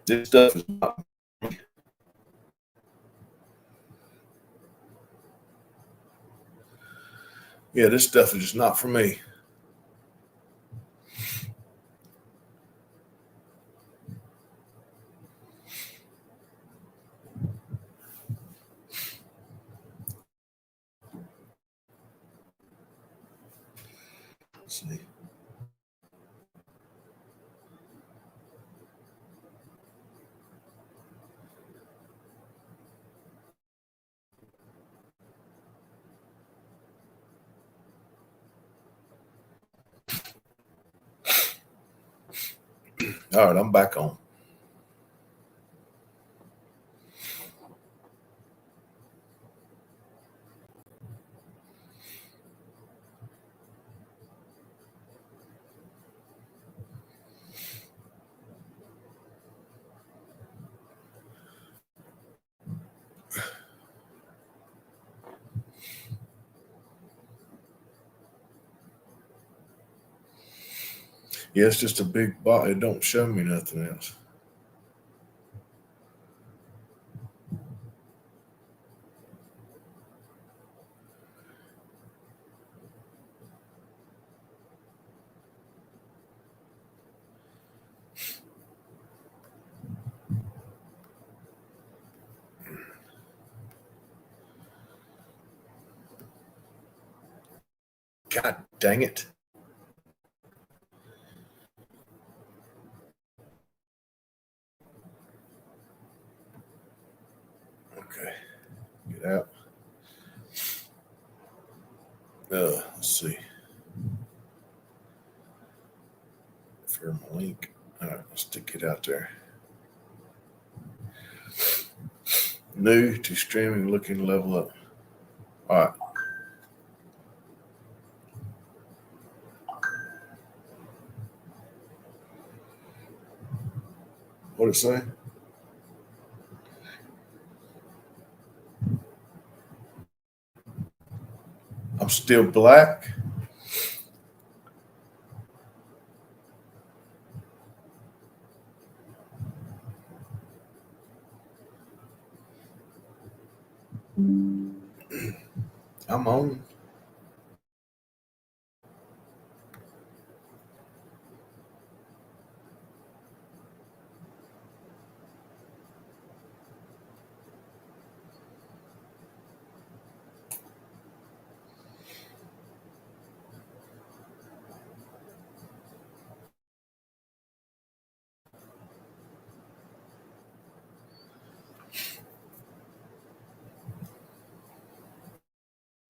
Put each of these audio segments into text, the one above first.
This stuff is not. Yeah, this stuff is just not for me. Let's see. All right, I'm back on. Yeah, it's just a big box. It don't show me nothing else. God dang it. Okay, get out. Let's see. For my link. All right, let's stick it out there. New to streaming, looking level up. All right. What did it say? I'm still black. I'm on.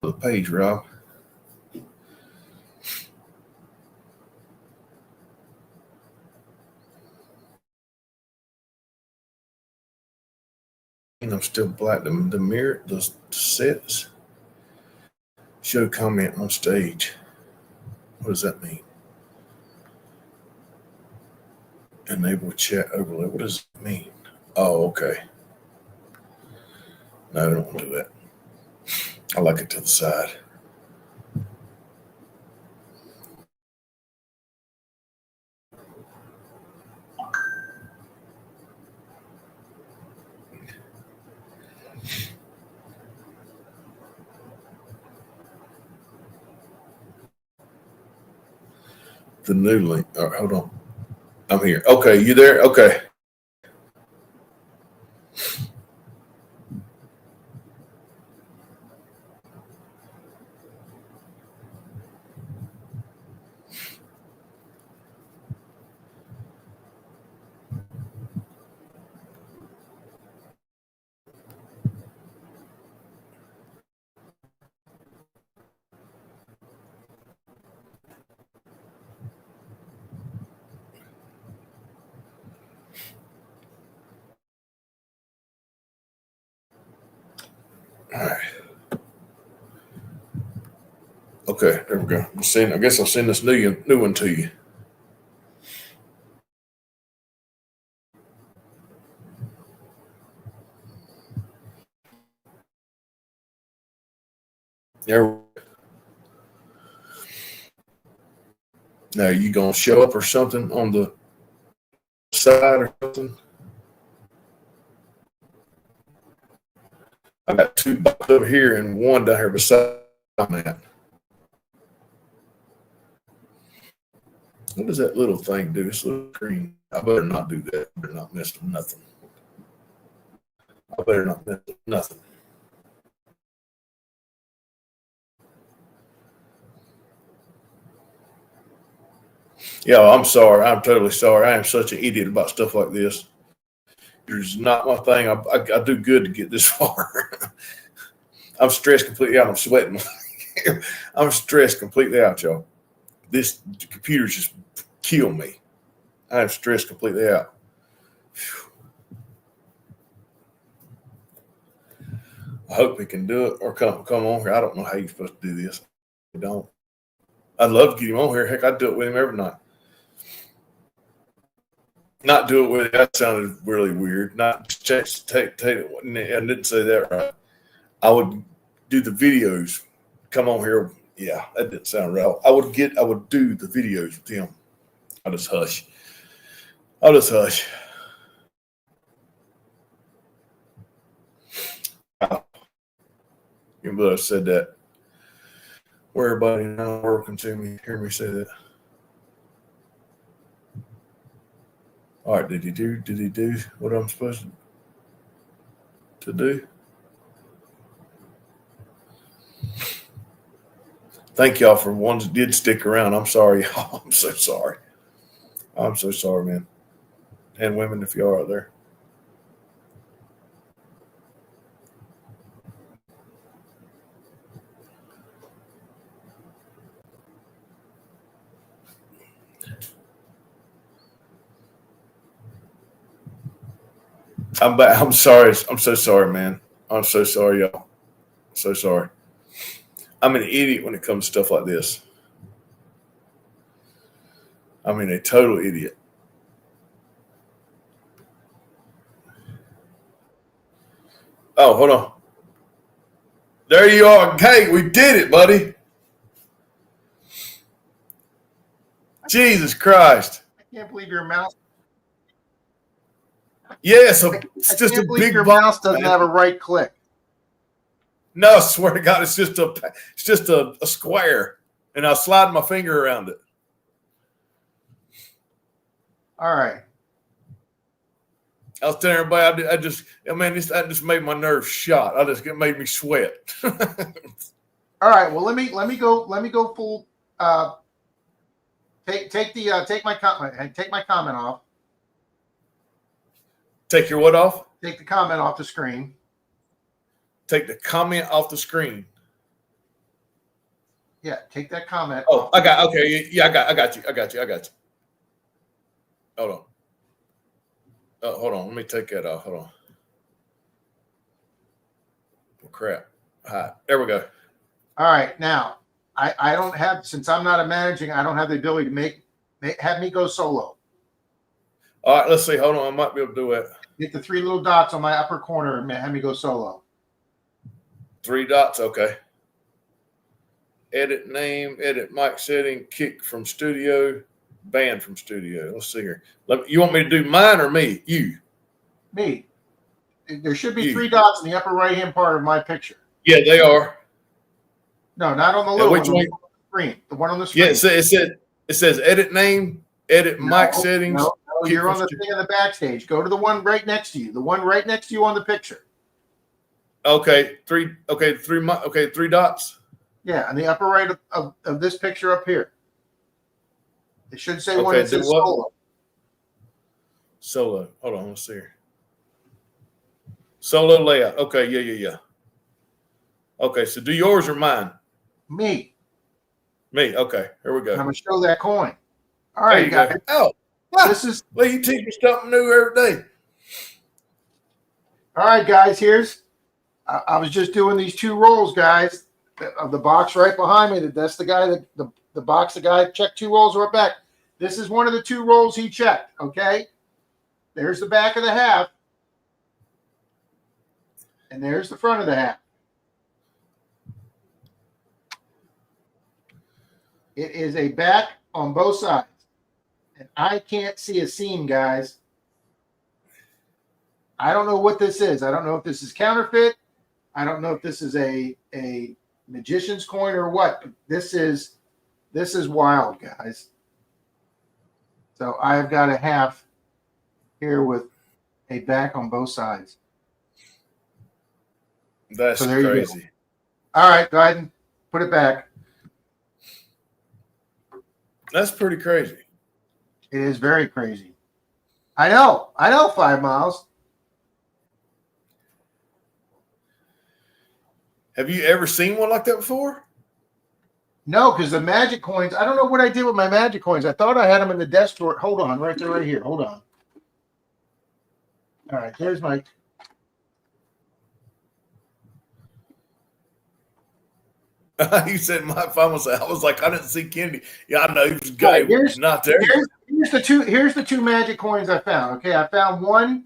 The page, Rob. And I'm still black. The mirror, the sets show comment on stage. What does that mean? Enable chat overlay. What does it mean? Oh, okay. No, I don't want to do that. I like it to the side. The new link. All right, hold on. I'm here. Okay, you there? Okay. All right. Okay, there we go. I guess I'll send this new one to you. There. Now you gonna show up or something on the side or something? 2 boxes over here and 1 down here beside that. What does that little thing do? This little screen. I better not do that. I better not mess with nothing. I better not mess with nothing. Yeah, I'm sorry. I'm totally sorry. I am such an idiot about stuff like this. It's not my thing. I do good to get this far. I'm stressed completely out. I'm sweating. I'm stressed completely out, y'all. This computer just killed me. I'm stressed completely out. I hope we can do it or come on here. I don't know how you're supposed to do this. I don't. I'd love to get him on here. Heck, I'd do it with him every night. Not do it with it. That sounded really weird. Not take it. I didn't say that right. I would do the videos. Come on here. Yeah, that didn't sound right. I would do the videos with him. I'll just hush. Even though I said that. Where everybody now working to me, hear me say that. All right, did he do what I'm supposed to do? Thank y'all for ones that did stick around. I'm sorry, y'all. I'm so sorry. I'm so sorry, man. And women, if you are out there. I'm sorry. I'm so sorry, man. I'm so sorry, y'all. So sorry. I'm an idiot when it comes to stuff like this. I mean, a total idiot. Oh, hold on. There you are. Hey, we did it, buddy. Jesus Christ. I can't believe your mouse. Yes, it's just a big your mouse doesn't have a right click. No, I swear to God, it's just a square, and I'll slide my finger around it. All right. I was telling everybody, that just made my nerves shot. It made me sweat. All right. Well, let me go full. Take my comment off. Take your what off? Take the comment off the screen. Take the comment off the screen. Yeah, take that comment. Oh, I got you. Hold on. Oh, hold on. Let me take that off. Hold on. Oh, crap. All right. There we go. All right. Now, I don't have, since I'm not a managing, I don't have the ability to have me go solo. All right. Let's see. Hold on. I might be able to do it. Hit the 3 little dots on my upper corner and have me go solo. 3 dots. Okay. Edit name, edit mic setting, kick from studio, banned from studio. Let's see here. You want me to do mine or me? You. Me. There should be 3 dots in the upper right-hand part of my picture. Yeah, they are. No, not on the little one. On the screen. The one on the screen. Yeah, it says edit name, edit mic settings. No, you're on the thing in the backstage. Go to the one right next to you. The one right next to you on the picture. Okay, 3 dots. Yeah, on the upper right of this picture up here. It should say one that says solo. Solo. Hold on, let's see here. Solo layout. Okay, yeah. Okay, so do yours or mine? Me. Okay, here we go. I'm going to show that coin. All right, you guys. Oh, this is. Well, you teach me something new every day. All right, guys, I was just doing these 2 rolls, guys, of the box right behind me. That's the guy the box, the guy checked 2 rolls right back. This is one of the 2 rolls he checked, okay? There's the back of the half. And there's the front of the half. It is a back on both sides. And I can't see a seam, guys. I don't know what this is. I don't know if this is counterfeit. I don't know if this is a magician's coin or what, but this is wild, guys. So I've got a half here with a back on both sides. That's So there you go. crazy. All right, go ahead and put it back. That's pretty crazy. It is very crazy. I know, 5 miles. Have you ever seen one like that before? No, because the magic coins, I don't know what I did with my magic coins. I thought I had them in the desk drawer. Hold on, right there, right here. Hold on. All right, there's my. You said my phone was. I was like, I didn't see Kennedy. Yeah, I know he was good. Here's Not there. Here's the two magic coins I found. Okay, I found one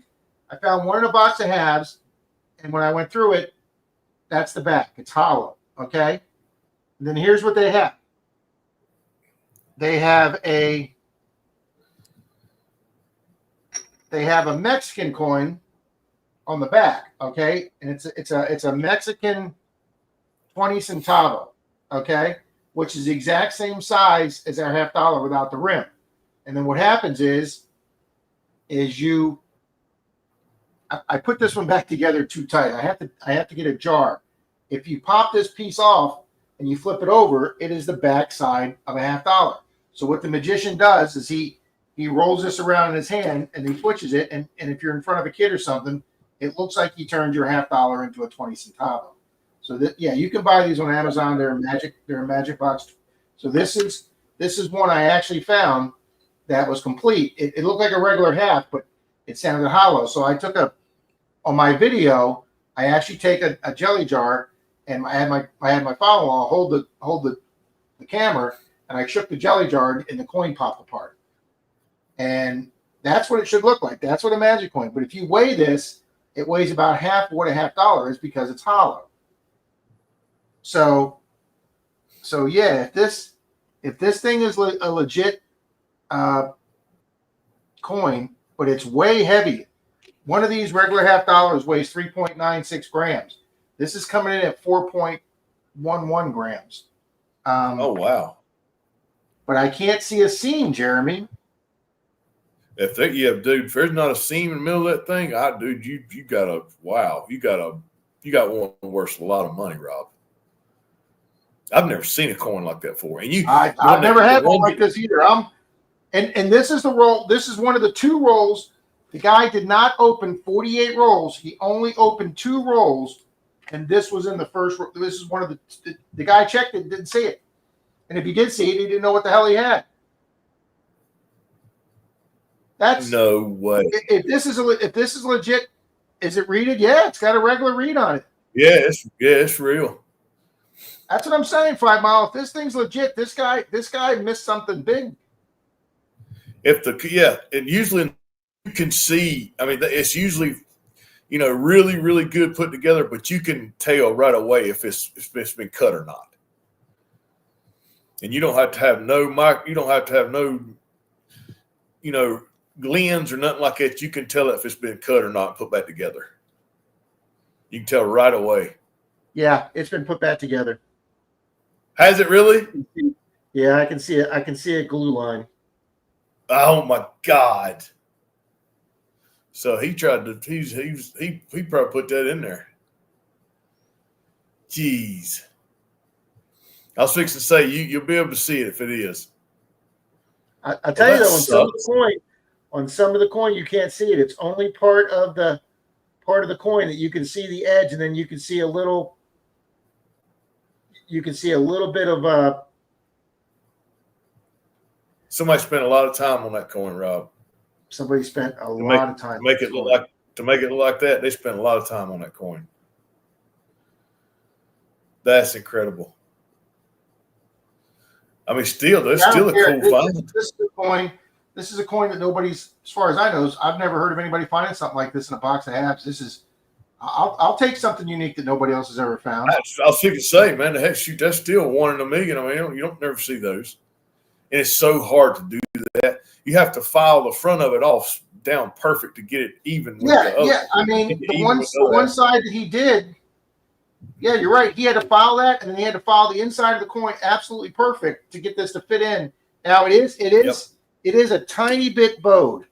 in a box of halves, and when I went through it, that's the back. It's hollow. Okay. And then here's what they have. They have a Mexican coin on the back. Okay, and it's a Mexican 20 centavo. Okay, which is the exact same size as our $50 without the rim. And then what happens is I put this one back together too tight. I have to get a jar. If you pop this piece off and you flip it over, it is the back side of a $50. So what the magician does is he rolls this around in his hand and he switches it. And if you're in front of a kid or something, it looks like he turned your $50 into a 20 centavo. So that, yeah, you can buy these on Amazon. They're a magic box. So this is one I actually found that was complete. It looked like a regular half, but it sounded hollow. So I took on my video, I actually take a jelly jar and I had my follow-on hold the camera, and I shook the jelly jar and the coin popped apart. And that's what it should look like. That's what a magic coin. But if you weigh this, it weighs about half what a $50 is because it's hollow. So yeah, if this thing is a legit coin, but it's way heavy. One of these regular $50 weighs 3.96 grams. This is coming in at 4.11 grams. Oh wow! But I can't see a seam, Jeremy. If there's not a seam in the middle of that thing, dude, you got one worth a lot of money, Rob. I've never seen a coin like that before, and I've never had one like this either. And this is the roll. This is one of the 2 rolls. The guy did not open 48 rolls. He only opened 2 rolls, and this was in the first. This is one of the guy checked it, didn't see it, and if he did see it, he didn't know what the hell he had. That's no way. If this is legit, is it reeded? Yeah, it's got a regular reed on it. Yeah, it's real. That's what I'm saying, 5 Mile. If this thing's legit, this guy missed something big. And usually you can see. I mean, it's usually, really, really good put together, but you can tell right away if it's been cut or not. And you don't have to have no lens or nothing like that. You can tell if it's been cut or not, put back together. You can tell right away. Yeah, it's been put back together. Has it really? Yeah, I can see it. I can see a glue line. Oh my God! So he tried to. He probably put that in there. Jeez. I was fixing to say you'll be able to see it if it is. I tell you though, on some of the coin you can't see it. It's only part of the coin that you can see the edge, and then you can see a little. You can see a little bit of Somebody spent a lot of time on that coin, Rob. Somebody spent a lot of time to make it look like that. They spent a lot of time on that coin. That's incredible. I mean, there's still a cool find. This is a coin that nobody's, as far as I know, I've never heard of anybody finding something like this in a box of halves. I'll take something unique that nobody else has ever found. I was thinking to say, man, that's still 1 in a million. I mean, you don't never see those. And it's so hard to do that. You have to file the front of it off down perfect to get it even with the other. Yeah. I mean, the one side that he did, Yeah, you're right. He had to file that, and then he had to file the inside of the coin absolutely perfect to get this to fit in. Now it is a tiny bit bowed.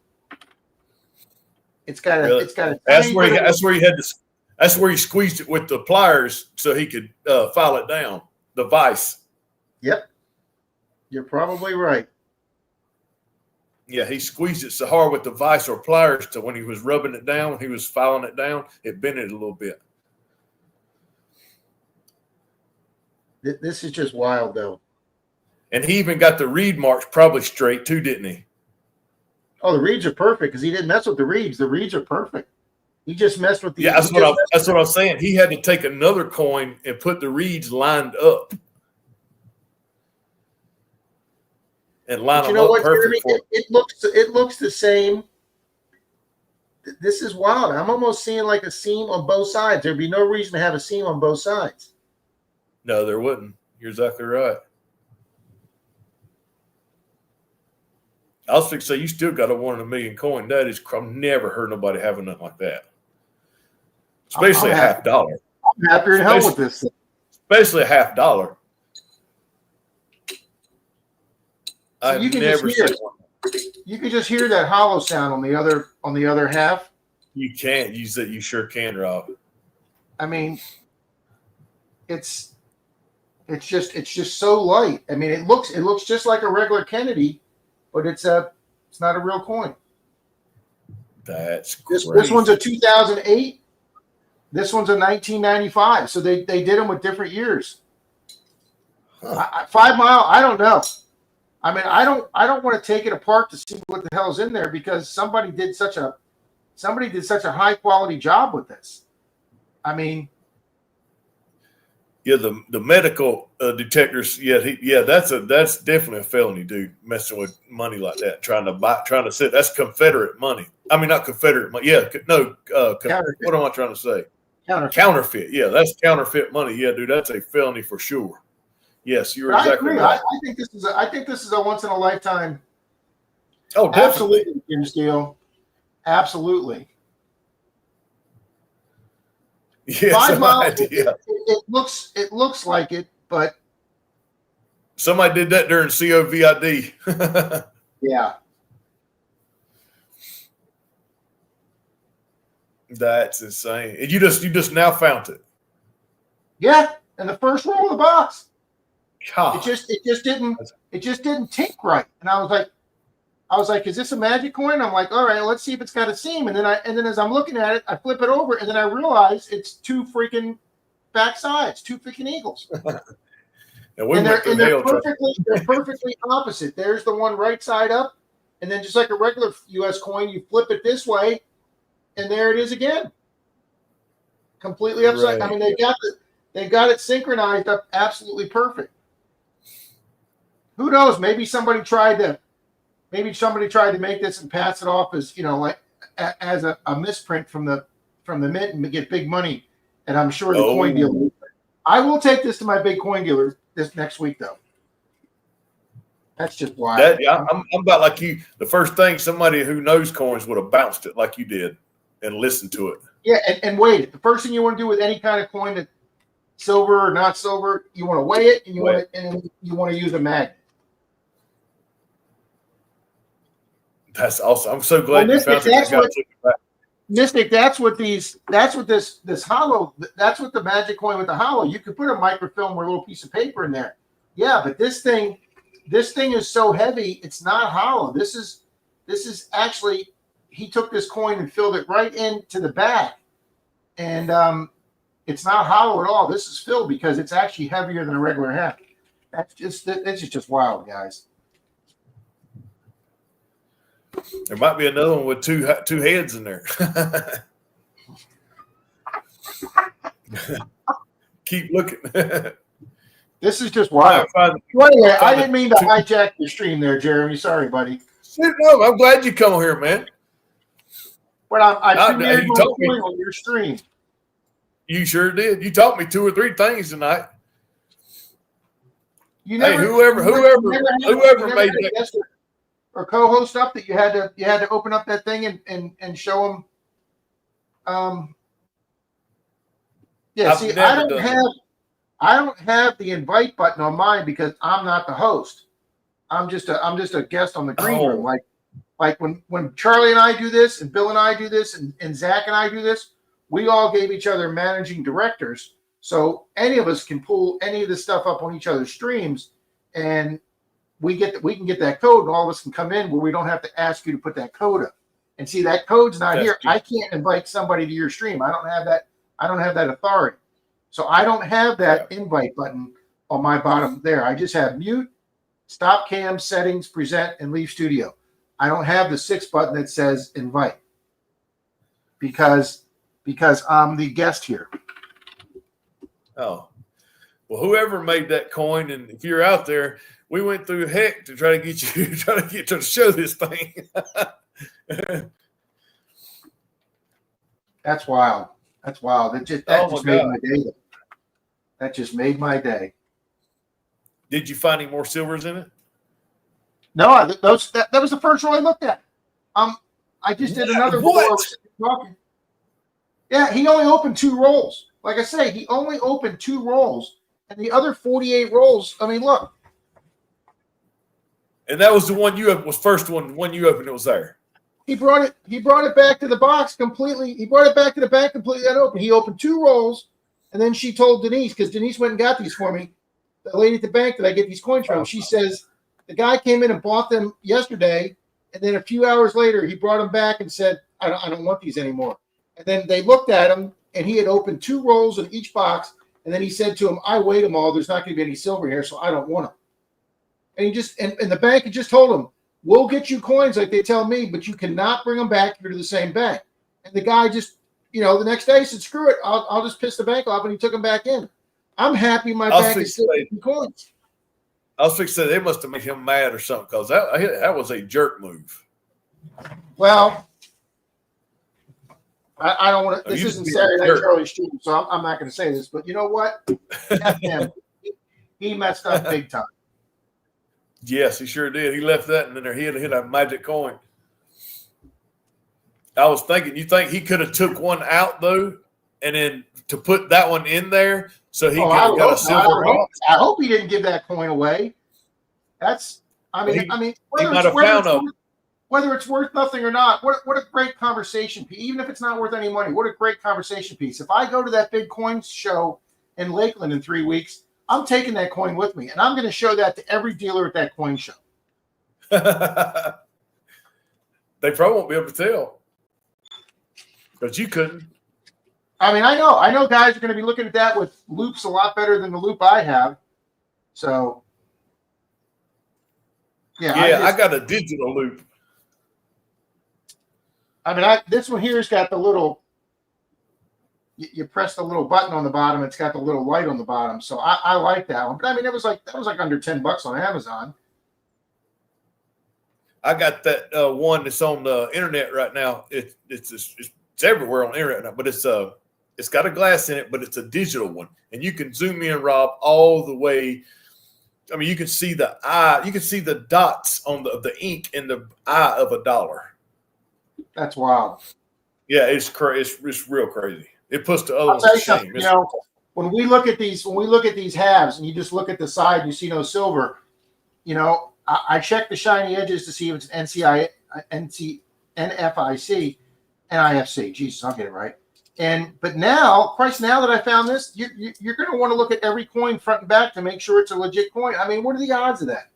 It's got Really? a That's tiny where bit. that's where he had to. That's where he squeezed it with the pliers so he could file it down. The vise. Yep, you're probably right. Yeah, he squeezed it so hard with the vise or pliers to when he was rubbing it down, when he was filing it down, it bent it a little bit. This is just wild, though. And he even got the reed marks probably straight too, didn't he? Oh, the reeds are perfect because he didn't mess with the reeds. The reeds are perfect. He just messed with the. Yeah, that's what I'm saying. He had to take another coin and put the reeds lined up and line them up perfect. It looks the same. This is wild. I'm almost seeing like a seam on both sides. There'd be no reason to have a seam on both sides. No, there wouldn't. You're exactly right. I was fixing to say, you still got a 1 in a million coin. That is, I've never heard nobody having nothing like that. Especially a $50. I'm happier than hell with this. Especially a $50. I've never seen one. You can just hear that hollow sound on the other half. You can't use it. You sure can, Rob. I mean, it's just so light. I mean, it looks just like a regular Kennedy, but it's not a real coin. That's crazy. This one's a 2008. This one's a 1995. So they did them with different years. Huh. 5 Mile. I don't know. I mean, I don't want to take it apart to see what the hell's in there because somebody did such a high quality job with this. I mean, yeah, the medical detectors. Yeah, that's definitely a felony, dude. Messing with money like that, trying to sit. That's Confederate money. I mean, not Confederate money. Yeah, no. What am I trying to say? Counterfeit. Yeah, that's counterfeit money. Yeah, dude, that's a felony for sure. Yes, you're exactly right. I think this is a once in a lifetime. Oh, definitely. Absolutely, Jim Steele. Absolutely. Yeah, 5 Mile. It looks like it, but somebody did that during COVID. Yeah. That's insane. And you just now found it. Yeah, and the first roll of the box. God. It just didn't tink right. And I was like, is this a magic coin? I'm like, all right, let's see if it's got a seam. And then as I'm looking at it, I flip it over and then I realize it's two freaking back sides, two freaking eagles. and they're perfectly opposite. There's the one right side up, and then just like a regular US coin, you flip it this way, and there it is again. Completely upside. Right. I mean, they got it synchronized up absolutely perfect. Who knows? Maybe somebody tried to make this and pass it off as, like as a misprint from the mint and get big money. And I'm sure the coin dealer. I will take this to my big coin dealer this next week, though. That's just wild. I'm about like you. The first thing somebody who knows coins would have bounced it like you did and listened to it. Yeah, and wait. The first thing you want to do with any kind of coin, that silver or not silver, you want to weigh it and you want to use a magnet. That's awesome. I'm so glad you found it. Mystic, that's what this hollow, that's what the magic coin with the hollow. You could put a microfilm or a little piece of paper in there. Yeah, but this thing is so heavy, it's not hollow. This is actually, he took this coin and filled it right into the back. And it's not hollow at all. This is filled because it's actually heavier than a regular half. It's just wild, guys. There might be another one with two heads in there. Keep looking. This is just wild. Anyway, I didn't mean to hijack your stream there, Jeremy. Sorry, buddy. No, I'm glad you come here, man. But I premiered on your stream. You sure did. You taught me 2 or 3 things tonight. Whoever made that. Or co-host up that you had to open up that thing and show them Yeah, I've see, never done that. I don't have the invite button on mine because I'm not the host. I'm just a guest on the green room. Oh, Like when Charlie and I do this, and Bill and I do this, and Zach and I do this, we all gave each other managing directors. So any of us can pull any of this stuff up on each other's streams, and we can get that code, and all of us can come in where we don't have to ask you to put that code up. And see, that code's not that's here. good. I can't invite somebody to your stream. I don't have that. I don't have that authority. So I don't have that invite button on my bottom there. I just have mute, stop cam, settings, present, and leave studio. I don't have the 6 button that says invite because I'm the guest here. Oh, well, whoever made that coin, and if you're out there, we went through heck to try to get you, try to get to show this thing. That's wild. That's wild. That just made my day. That just made my day. Did you find any more silvers in it? No, that was the first one I looked at. I just did another talking. Yeah, he only opened 2 rolls. Like I say, he only opened 2 rolls, and the other 48 rolls. I mean, look. And that was the one you opened. Was first one you opened. It was there. He brought it back to the box completely. He brought it back to the bank completely unopened. He opened 2 rolls, and then she told Denise, because Denise went and got these for me, the lady at the bank that I get these coins from. She says the guy came in and bought them yesterday, and then a few hours later he brought them back and said, I don't want these anymore. And then they looked at him, and he had opened 2 rolls in each box, and then he said to him, I weighed them all. There's not going to be any silver here, so I don't want them. And he just and the bank had just told him, we'll get you coins like they tell me, but you cannot bring them back here to the same bank. And the guy just, the next day said, screw it, I'll just piss the bank off, and he took them back in. I'm happy my bank is still getting coins. I was fixing to say they must have made him mad or something, because that was a jerk move. Well, I don't want to. This isn't Saturday Night Charlie stream, so I'm not going to say this. But you know what? F him. He messed up big time. Yes, he sure did. He left that, and then he hit a magic coin. I was thinking, you think he could have took one out though, and then to put that one in there so he could have got a silver box? I hope he didn't give that coin away. Whether it's worth nothing or not, what a great conversation piece. Even if it's not worth any money, what a great conversation piece. If I go to that big coin show in Lakeland in 3 weeks, I'm taking that coin with me, and I'm going to show that to every dealer at that coin show. They probably won't be able to tell, because you couldn't. I mean, I know guys are going to be looking at that with loops a lot better than the loop I have. So, yeah. I got a digital loop. I mean, this one here's got the little. You press the little button on the bottom. It's got the little light on the bottom. So I like that one. But I mean, that was like under $10 on Amazon. I got that one that's on the internet right now. It's everywhere on the internet now, but it's got a glass in it, but it's a digital one, and you can zoom in, Rob, all the way. I mean, you can see the eye. You can see the dots on the ink in the eye of $1. That's wild. Yeah, it's crazy. It's real crazy. It puts the other I'll ones tell to you something, shame. when we look at these halves and you just look at the side and you see no silver, I check the shiny edges to see if it's NFIC, NIFC. Jesus, I'll get it right. But now that I found this, you're going to want to look at every coin front and back to make sure it's a legit coin. I mean, what are the odds of that?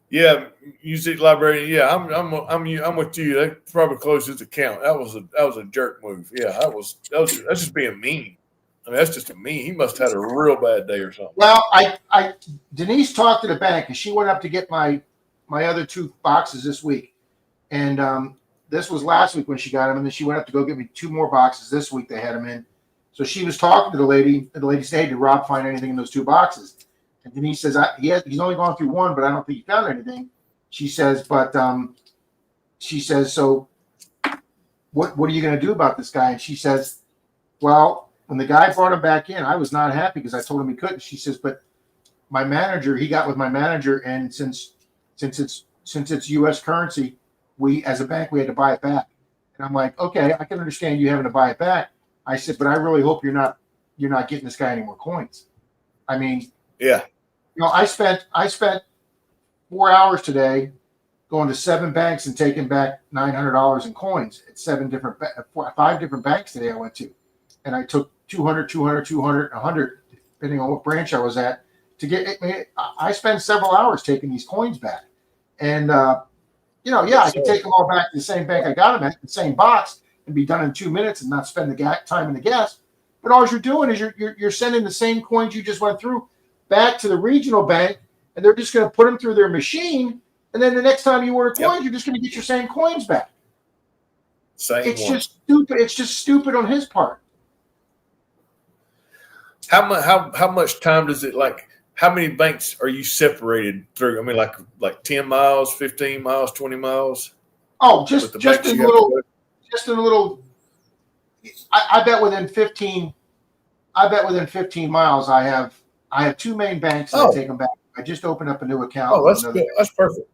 Yeah, music library. Yeah, I'm with you. That probably closes the count. That was a jerk move. Yeah, that's just being mean. I mean, that's just a mean. He must have had a real bad day or something. Well, Denise talked to the bank, and she went up to get my other 2 boxes this week, and this was last week when she got them, and then she went up to go get me 2 more boxes this week. They had them in, so she was talking to the lady, and the lady said, "Hey, did Rob find anything in those 2 boxes?" And Denise says, he's only gone through 1, but I don't think he found anything. She says, so what are you going to do about this guy? And she says, well, when the guy brought him back in, I was not happy because I told him he couldn't. She says, but my manager, he got with my manager, and since it's U.S. currency, we as a bank, we had to buy it back. And I'm like, okay, I can understand you having to buy it back, I said, but I really hope you're not getting this guy any more coins. I mean, Yeah. I spent 4 hours today going to 7 banks and taking back $900 in coins at 5 different banks today I went to. And I took 200, 200, 200, 100, depending on what branch I was at, to get. I spent several hours taking these coins back. And, I can take them all back to the same bank I got them at, the same box, and be done in 2 minutes and not spend the time in the gas. But all you're doing is you're sending the same coins you just went through back to the regional bank, and they're just going to put them through their machine. And then the next time you order coins, you're just going to get your same coins back. It's just stupid. It's just stupid on his part. How much time does it like? How many banks are you separated through? I mean, like 10 miles, 15 miles, 20 miles? Oh, just in a little. I bet within 15. I bet within 15 miles, I have 2 main banks that I take them back. I just opened up a new account. Oh, that's good. That's perfect.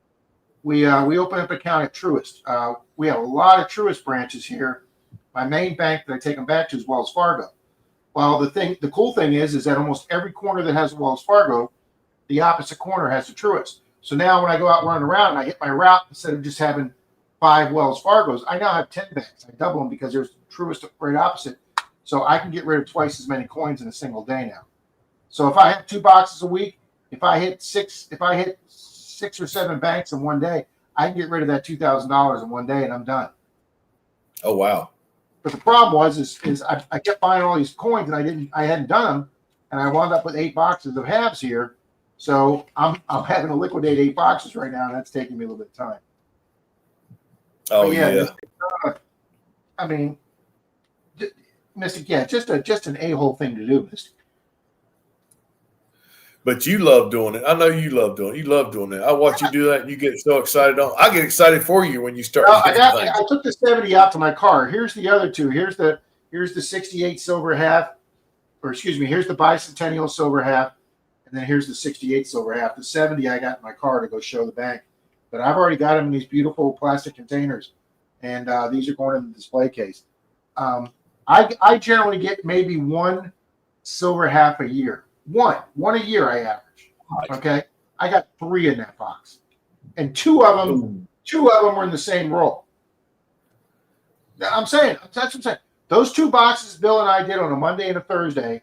We opened up an account at Truist. We have a lot of Truist branches here. My main bank that I take them back to is Wells Fargo. Well, the cool thing is that almost every corner that has a Wells Fargo, the opposite corner has a Truist. So now when I go out running around and I hit my route, instead of just having 5 Wells Fargos, I now have 10 banks. I double them because there's Truist right opposite. So I can get rid of twice as many coins in a single day now. So if I have 2 boxes a week, if I hit 6 or 7 banks in one day, I can get rid of that $2,000 in one day and I'm done. Oh, wow. But the problem was I kept buying all these coins and I hadn't done them, and I wound up with 8 boxes of halves here. So I'm having to liquidate 8 boxes right now, and that's taking me a little bit of time. Oh yeah. I mean, Mystic, just an a-hole thing to do, Mystic. But you love doing it. I know you love doing it. You love doing it. I watch you do that, and you get so excited. I get excited for you when you start. I took the 70 out to my car. Here's the other 2. Here's the 68 silver half, or excuse me. Here's the bicentennial silver half, and then here's the 68 silver half. The 70 I got in my car to go show the bank, but I've already got them in these beautiful plastic containers, and these are going in the display case. I generally get maybe 1 silver half a year. One a year I average. Okay, I got 3 in that box, and 2 of them were in the same roll. That's what I'm saying. Those 2 boxes Bill and I did on a Monday and a Thursday,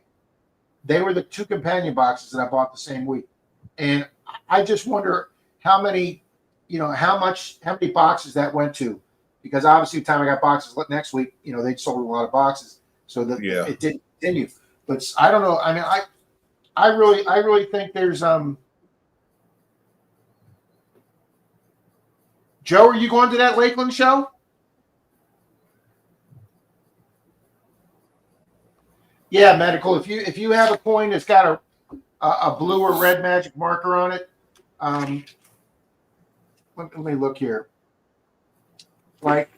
they were the 2 companion boxes that I bought the same week, and I just wonder how many boxes that went to, because obviously the time I got boxes next week, they sold a lot of boxes, so that it didn't continue. But I don't know. I mean, I really think there's Joe, are you going to that Lakeland show? Yeah, medical. If you have a coin that's got a blue or red magic marker on it, let me look here. Like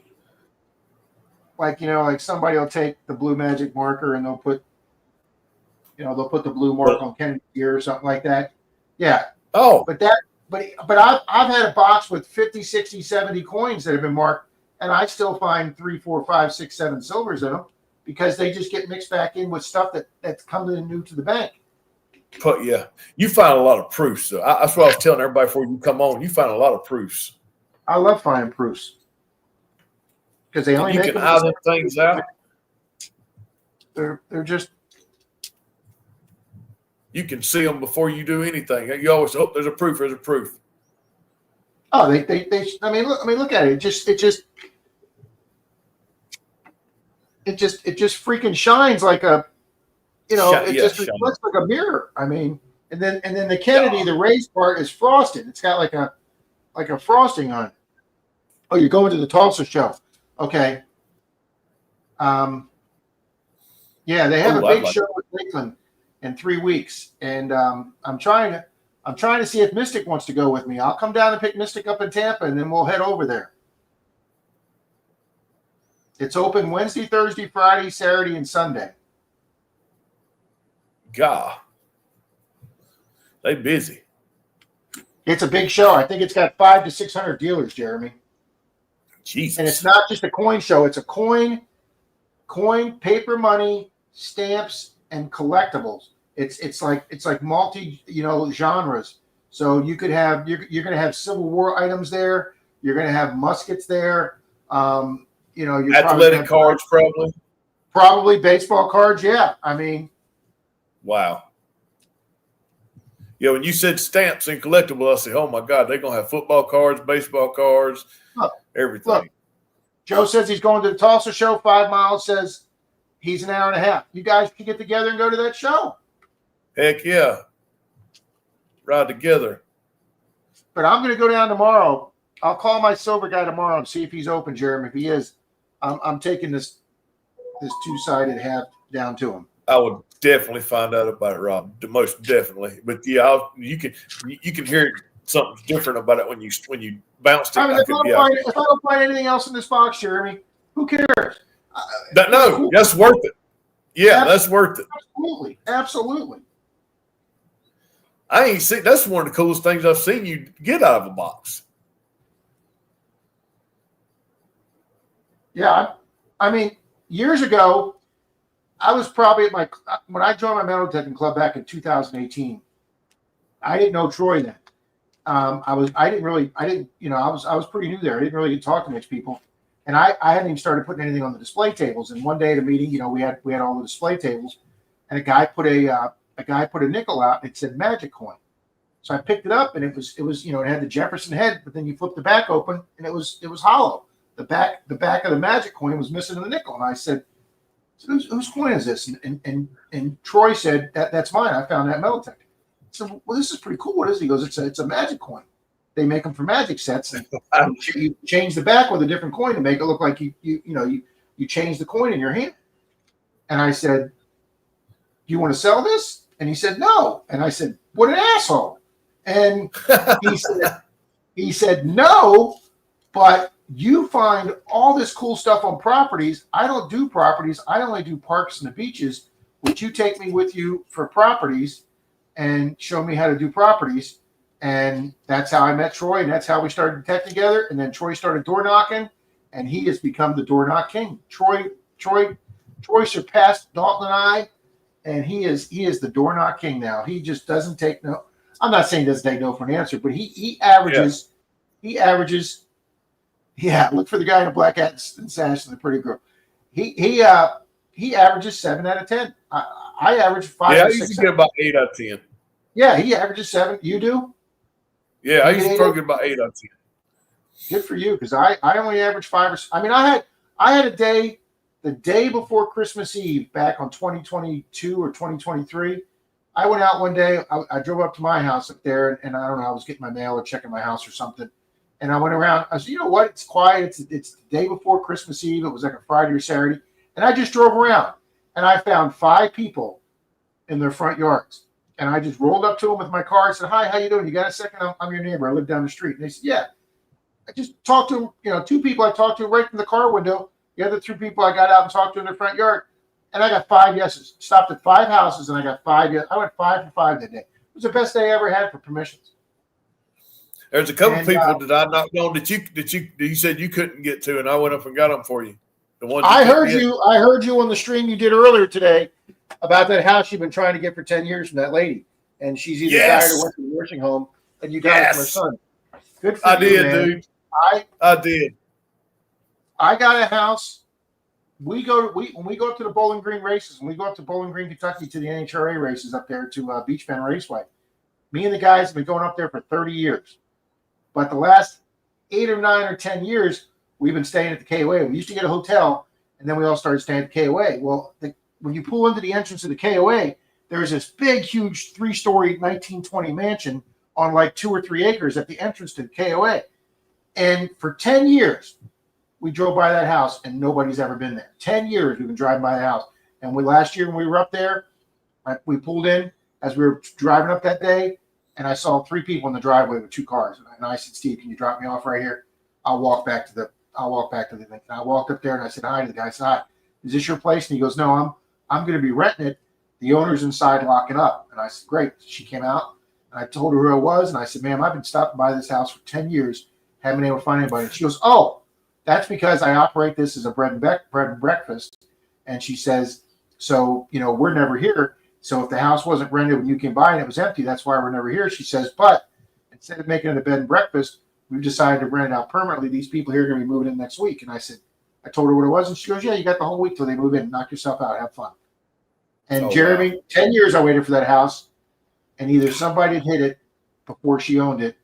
somebody will take the blue magic marker and they'll put the blue mark on Kennedy's ear or something like that. Yeah. Oh. But I've had a box with 50, 60, 70 coins that have been marked, and I still find 3, 4, 5, 6, 7 silvers in them because they just get mixed back in with stuff that's coming in new to the bank. But yeah, you find a lot of proofs. So that's what I was telling everybody before you come on. You find a lot of proofs. I love finding proofs because they only you make can eye them things out. They're just. You can see them before you do anything. You always hope there's a proof. There's a proof. Oh, they. I mean, look at it. It just freaking shines like a, just reflects like a mirror. I mean, and then the Kennedy, the raised part is frosted. It's got like a frosting on it. Oh, you're going to the Tulsa show. Okay. Yeah, they have a big show in Lakeland in 3 weeks, and I'm trying to see if Mystic wants to go with me. I'll come down and pick Mystic up in Tampa, and then we'll head over there. It's open Wednesday, Thursday, Friday, Saturday, and Sunday. God, they busy. It's a big show. I think it's got 500 to 600 dealers, Jeremy. Jesus. And it's not just a coin show. It's a coin coin, paper money, stamps, and collectibles. It's like multi genres. So you could have you're going to have Civil War items there. You're going to have muskets there. You're Athletic cards, probably baseball cards. Yeah, I mean, wow. Yeah, when you said stamps and collectibles, I said, "Oh my God, they're going to have football cards, baseball cards, everything." Look, Joe says he's going to the Tulsa show. 5 miles. Says he's an hour and a half. You guys can get together and go to that show. Heck yeah, ride together. But I'm going to go down tomorrow. I'll call my silver guy tomorrow and see if he's open, Jeremy. If he is, I'm taking this two-sided hat down to him. I would definitely find out about it, Rob. Most definitely. But yeah, you can hear something different about it when you bounced it. I mean, if I don't find anything else in this box, Jeremy, who cares? No, that's worth it. Yeah, that's worth it. Absolutely. I ain't seen. That's one of the coolest things I've seen you get out of a box. Yeah, I mean, years ago, I was probably when I joined my metal detecting club back in 2018. I didn't know Troy then. I was pretty new there. I didn't really get to talk to much people, and I hadn't even started putting anything on the display tables. And one day at a meeting, we had all the display tables, and a guy put a nickel out. And it said magic coin. So I picked it up, and it was it had the Jefferson head, but then you flip the back open, and it was hollow. The back of the magic coin was missing in the nickel, and I said, "Whose coin is this?" And Troy said, "That's mine. I found that metal detector." So, well, this is pretty cool. What is it? He goes, it's a magic coin. They make them for magic sets, and you change the back with a different coin to make it look like you change the coin in your hand. And I said, "Do you want to sell this?" And he said, "No." And I said, "What an asshole!" And he said, "No, but you find all this cool stuff on properties. I don't do properties. I only do parks and the beaches. Would you take me with you for properties and show me how to do properties?" And that's how I met Troy, and that's how we started to tech together. And then Troy started door knocking, and he has become the door knock king. Troy surpassed Dalton and I, and he is the door knock king now. He just doesn't take no. I'm not saying he doesn't take no for an answer, but he averages. Yeah. He averages. Yeah, look for the guy in a black hat and sash and the pretty girl. He averages 7 out of 10. I average 5. Yeah, I used to get about 8 out of 10. Yeah, he averages 7. You do? Yeah, I used to probably get about 8 out of 10. Good for you, because I only average 5 or 6. I mean, I had a day, the day before Christmas Eve back on 2022 or 2023. I went out one day. I drove up to my house up there, and I don't know, I was getting my mail or checking my house or something. And I went around. I said, "You know what? It's quiet. It's the day before Christmas Eve. It was like a Friday or Saturday." And I just drove around, and I found 5 people in their front yards. And I just rolled up to them with my car and said, "Hi, how you doing? You got a second? I'm your neighbor. I live down the street." And they said, "Yeah." I just talked to them. 2 people I talked to right from the car window. The other 2 people I got out and talked to in their front yard. And I got 5 yeses. Stopped at 5 houses, and I got 5 yes. I went 5 for 5 that day. It was the best day I ever had for permissions. There's a couple people that I knocked on that you said you couldn't get to, and I went up and got them for you. The ones I heard you on the stream you did earlier today about that house you've been trying to get for 10 years from that lady, and she's either died or went to the nursing home, and you got it from her son. Good for you, did, man. dude. I did. I got a house. When we go up to the Bowling Green races, when we go up to Bowling Green, Kentucky to the NHRA races up there to Beach Bend Raceway, me and the guys have been going up there for 30 years. But the last 8 or 9 or 10 years, we've been staying at the KOA. We used to get a hotel, and then we all started staying at the KOA. Well, when you pull into the entrance of the KOA, there's this big, huge 3-story 1920 mansion on like 2 or 3 acres at the entrance to the KOA. And for 10 years, we drove by that house, and nobody's ever been there. 10 years we've been driving by the house. And last year when we were up there, we pulled in as we were driving up that day, and I saw 3 people in the driveway with 2 cars. And I said, "Steve, can you drop me off right here? I'll walk back to the thing." And I walked up there and I said hi to the guy. I said, "Hi, is this your place?" And he goes, "No, I'm going to be renting it. The owner's inside locking up." And I said, "Great." She came out, and I told her who I was. And I said, "Ma'am, I've been stopping by this house for 10 years. Haven't been able to find anybody." And she goes, "Oh, that's because I operate this as a bread and breakfast. And she says, so, we're never here. So if the house wasn't rented when you came by and it was empty, that's why we're never here. She says, but instead of making it a bed and breakfast, we've decided to rent it out permanently. These people here are going to be moving in next week. And I told her what it was. And she goes, yeah, you got the whole week till they move in. Knock yourself out. Have fun. And Jeremy, wow. 10 years I waited for that house. And either somebody had hit it before she owned it.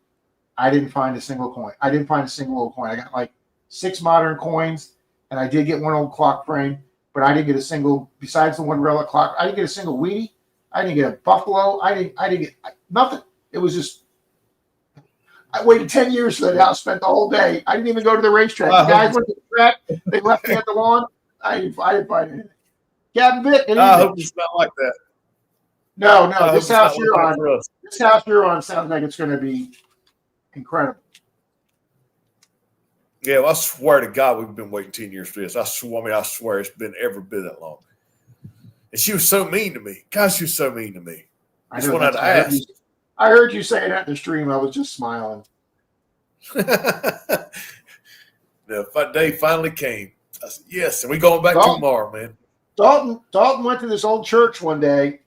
I didn't find a single coin. I didn't find a single old coin. I got like 6 modern coins. And I did get one old clock frame. But I didn't get a single, besides the one relic clock, I didn't get a single Wheatie. I didn't get a Buffalo. I didn't get nothing. It was just, I waited 10 years for that house, spent the whole day. I didn't even go to the racetrack. The guys went to the track. They left me at the lawn. I didn't find anything. Captain Vic, I hope it's not like that. No, this house you're on sounds like it's going to be incredible. Yeah, well, I swear to God, we've been waiting 10 years for this. I swear it's been every bit that long. And she was so mean to me. God, she was so mean to me. I heard you saying that in the stream. I was just smiling. The day finally came. I said, yes, and we're going back tomorrow, man. Dalton went to this old church one day,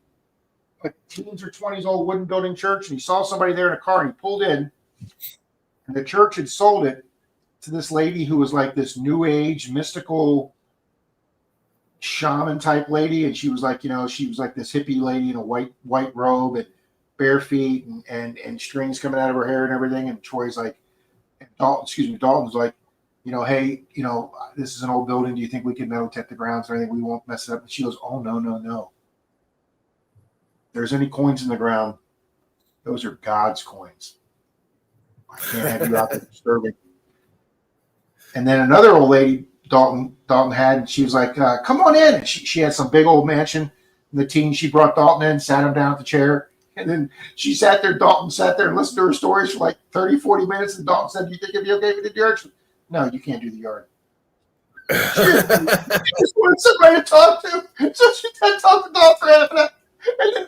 a teens or 20s old wooden building church, and he saw somebody there in a car, and he pulled in, and the church had sold it to this lady who was like this new age mystical shaman type lady, and she was like this hippie lady in a white robe and bare feet and strings coming out of her hair and everything. And Troy's like, Dalton's like, hey, this is an old building. Do you think we can metal detect the grounds or anything? We won't mess it up. And she goes, oh, no. If there's any coins in the ground, those are God's coins. I can't have you out there disturbing. And then another old lady Dalton had, and she was like, come on in. And she had some big old mansion. And the teen, she brought Dalton in, sat him down at the chair. And then she sat there, Dalton sat there and listened to her stories for like 30, 40 minutes. And Dalton said, do you think it'd be okay if we did the yard? No, you can't do the yard. She just wanted somebody to talk to. So she had talked to Dalton for half an hour. And then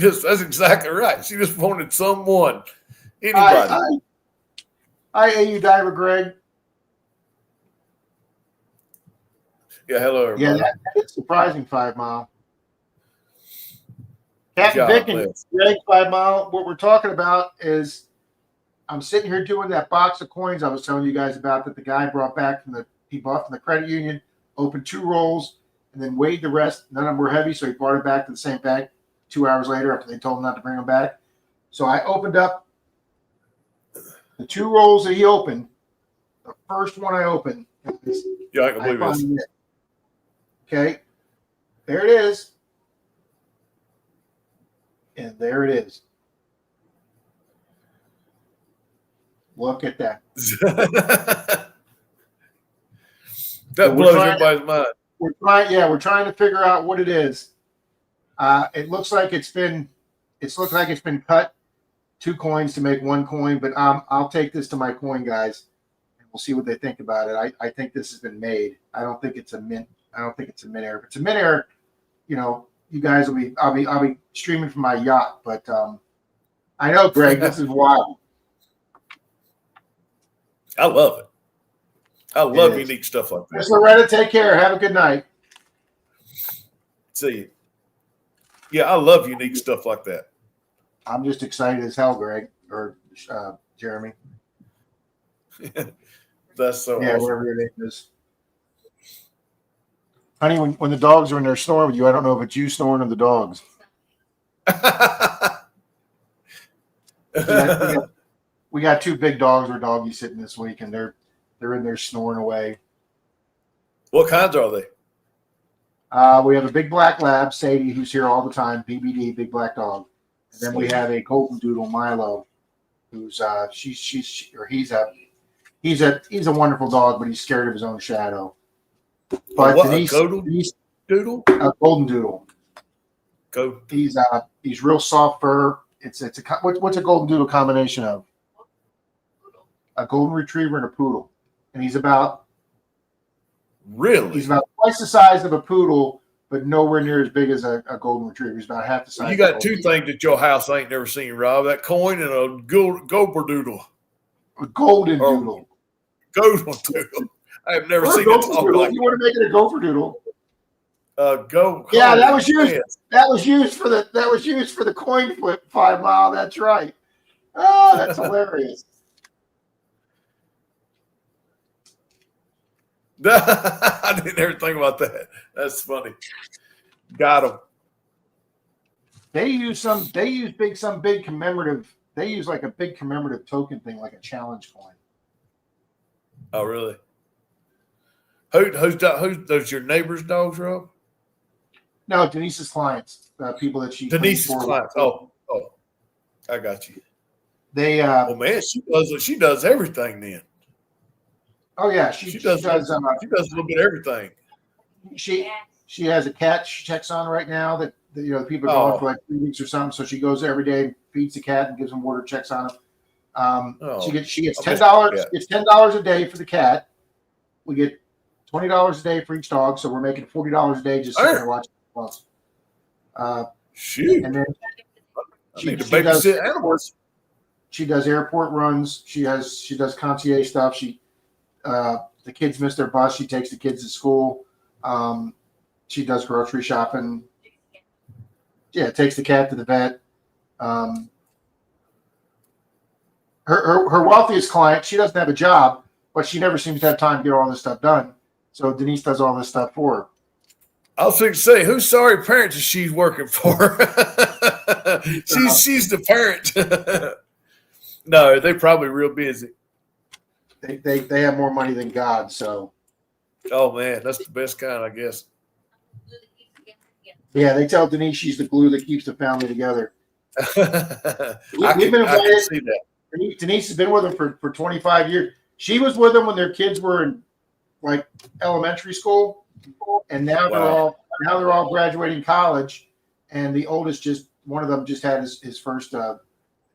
that's exactly right. She just wanted someone, anybody. Hi, AU Diver Greg. Yeah, hello, everybody. Yeah, that's surprising 5 Mile. Captain Vic and Greg 5 Mile, what we're talking about is I'm sitting here doing that box of coins I was telling you guys about that the guy brought back he bought from the credit union, opened 2 rolls, and then weighed the rest. None of them were heavy, so he brought it back to the same bank 2 hours later after they told him not to bring them back. So I opened up the 2 rolls that he opened. The first one I opened. I can believe this. Okay. There it is. And there it is. Look at that. That blows everybody's mind. We're trying to figure out what it is. It looks like it's been cut 2 coins to make 1 coin, but I'll take this to my coin guys and we'll see what they think about it. I think this has been made. I don't think it's a mint error. If it's a mint error, you guys I'll be streaming from my yacht, but I know, Greg, this is wild. I love it. I love unique stuff like that. Miss Loretta, take care. Have a good night. See you. Yeah, I love unique stuff like that. I'm just excited as hell, Greg, or Jeremy. That's so awesome. Whatever your name is. Honey, when the dogs are in there snoring with you, I don't know if it's you snoring or the dogs. We got 2 big dogs or doggies sitting this week, and they're in there snoring away. What kinds are they? We have a big black lab, Sadie, who's here all the time, BBD, big black dog. And then we have a golden doodle, Milo, who's he's a wonderful dog, but he's scared of his own shadow. But Denise, a doodle? A golden doodle. He's real soft fur. What's a golden doodle combination of? A golden retriever and a poodle, and he's about twice the size of a poodle, but nowhere near as big as a golden retriever. He's about half the size. You got 2 things at your house I ain't never seen, Rob: that coin and a doodle. A golden doodle. Golden doodle. I've never Or a seen it gopher talk doodle. like If you want to make it a gopher doodle. go. Yeah, that holy was used. man. That was used for the coin flip 5 mile. That's right. Oh, that's hilarious. I didn't ever think about that. That's funny. Got him. They use big commemorative. They use like a big commemorative token thing, like a challenge coin. Oh, really? Who's those your neighbor's dogs, Rob? No, Denise's clients, people that she Denise's cleans for. clients. Oh, I got you. They Well, man, she does everything then. oh yeah, She she does does a little bit of everything. she has a cat she checks on right now that the people are Oh. going for like 3 weeks or something. So she goes every day, feeds the cat, and gives him water, checks on him. Oh, She gets I $10. missed the cat. It's $10 a day for the cat. We get $20 a day for each dog, so we're making $40 a day just sitting there watching. Shoot. And then I she need to does babysit animals. she does airport runs. She does concierge stuff. The kids miss their bus. She takes the kids to school. She does grocery shopping. Yeah, takes the cat to the vet. Her wealthiest client, she doesn't have a job, but she never seems to have time to get all this stuff done. So Denise does all this stuff for her. I was going to say, whose sorry parents is she working for? she's the parent. No, they're probably real busy. They have more money than God, so Oh man, that's the best kind, I guess. yeah, they tell Denise she's the glue that keeps the family together. I We've been can invited. see that. Denise has been with them for 25 years. She was with them when their kids were in like elementary school, and now they're all graduating college. And the oldest one of them just had his first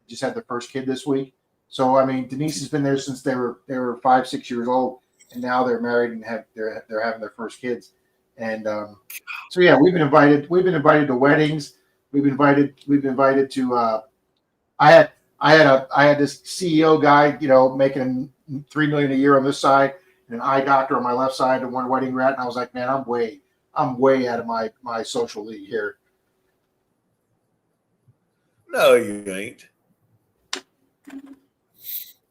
just had their first kid this week. So I mean, Denise has been there since they were 5-6 years old, and now they're married and they're having their first kids. And so yeah, we've been invited to weddings. We've been invited to. I had this CEO guy, making $3 million a year on this side, and an eye doctor on my left side, and one wedding rat. And I was like, man, I'm way out of my social league here. No, you ain't.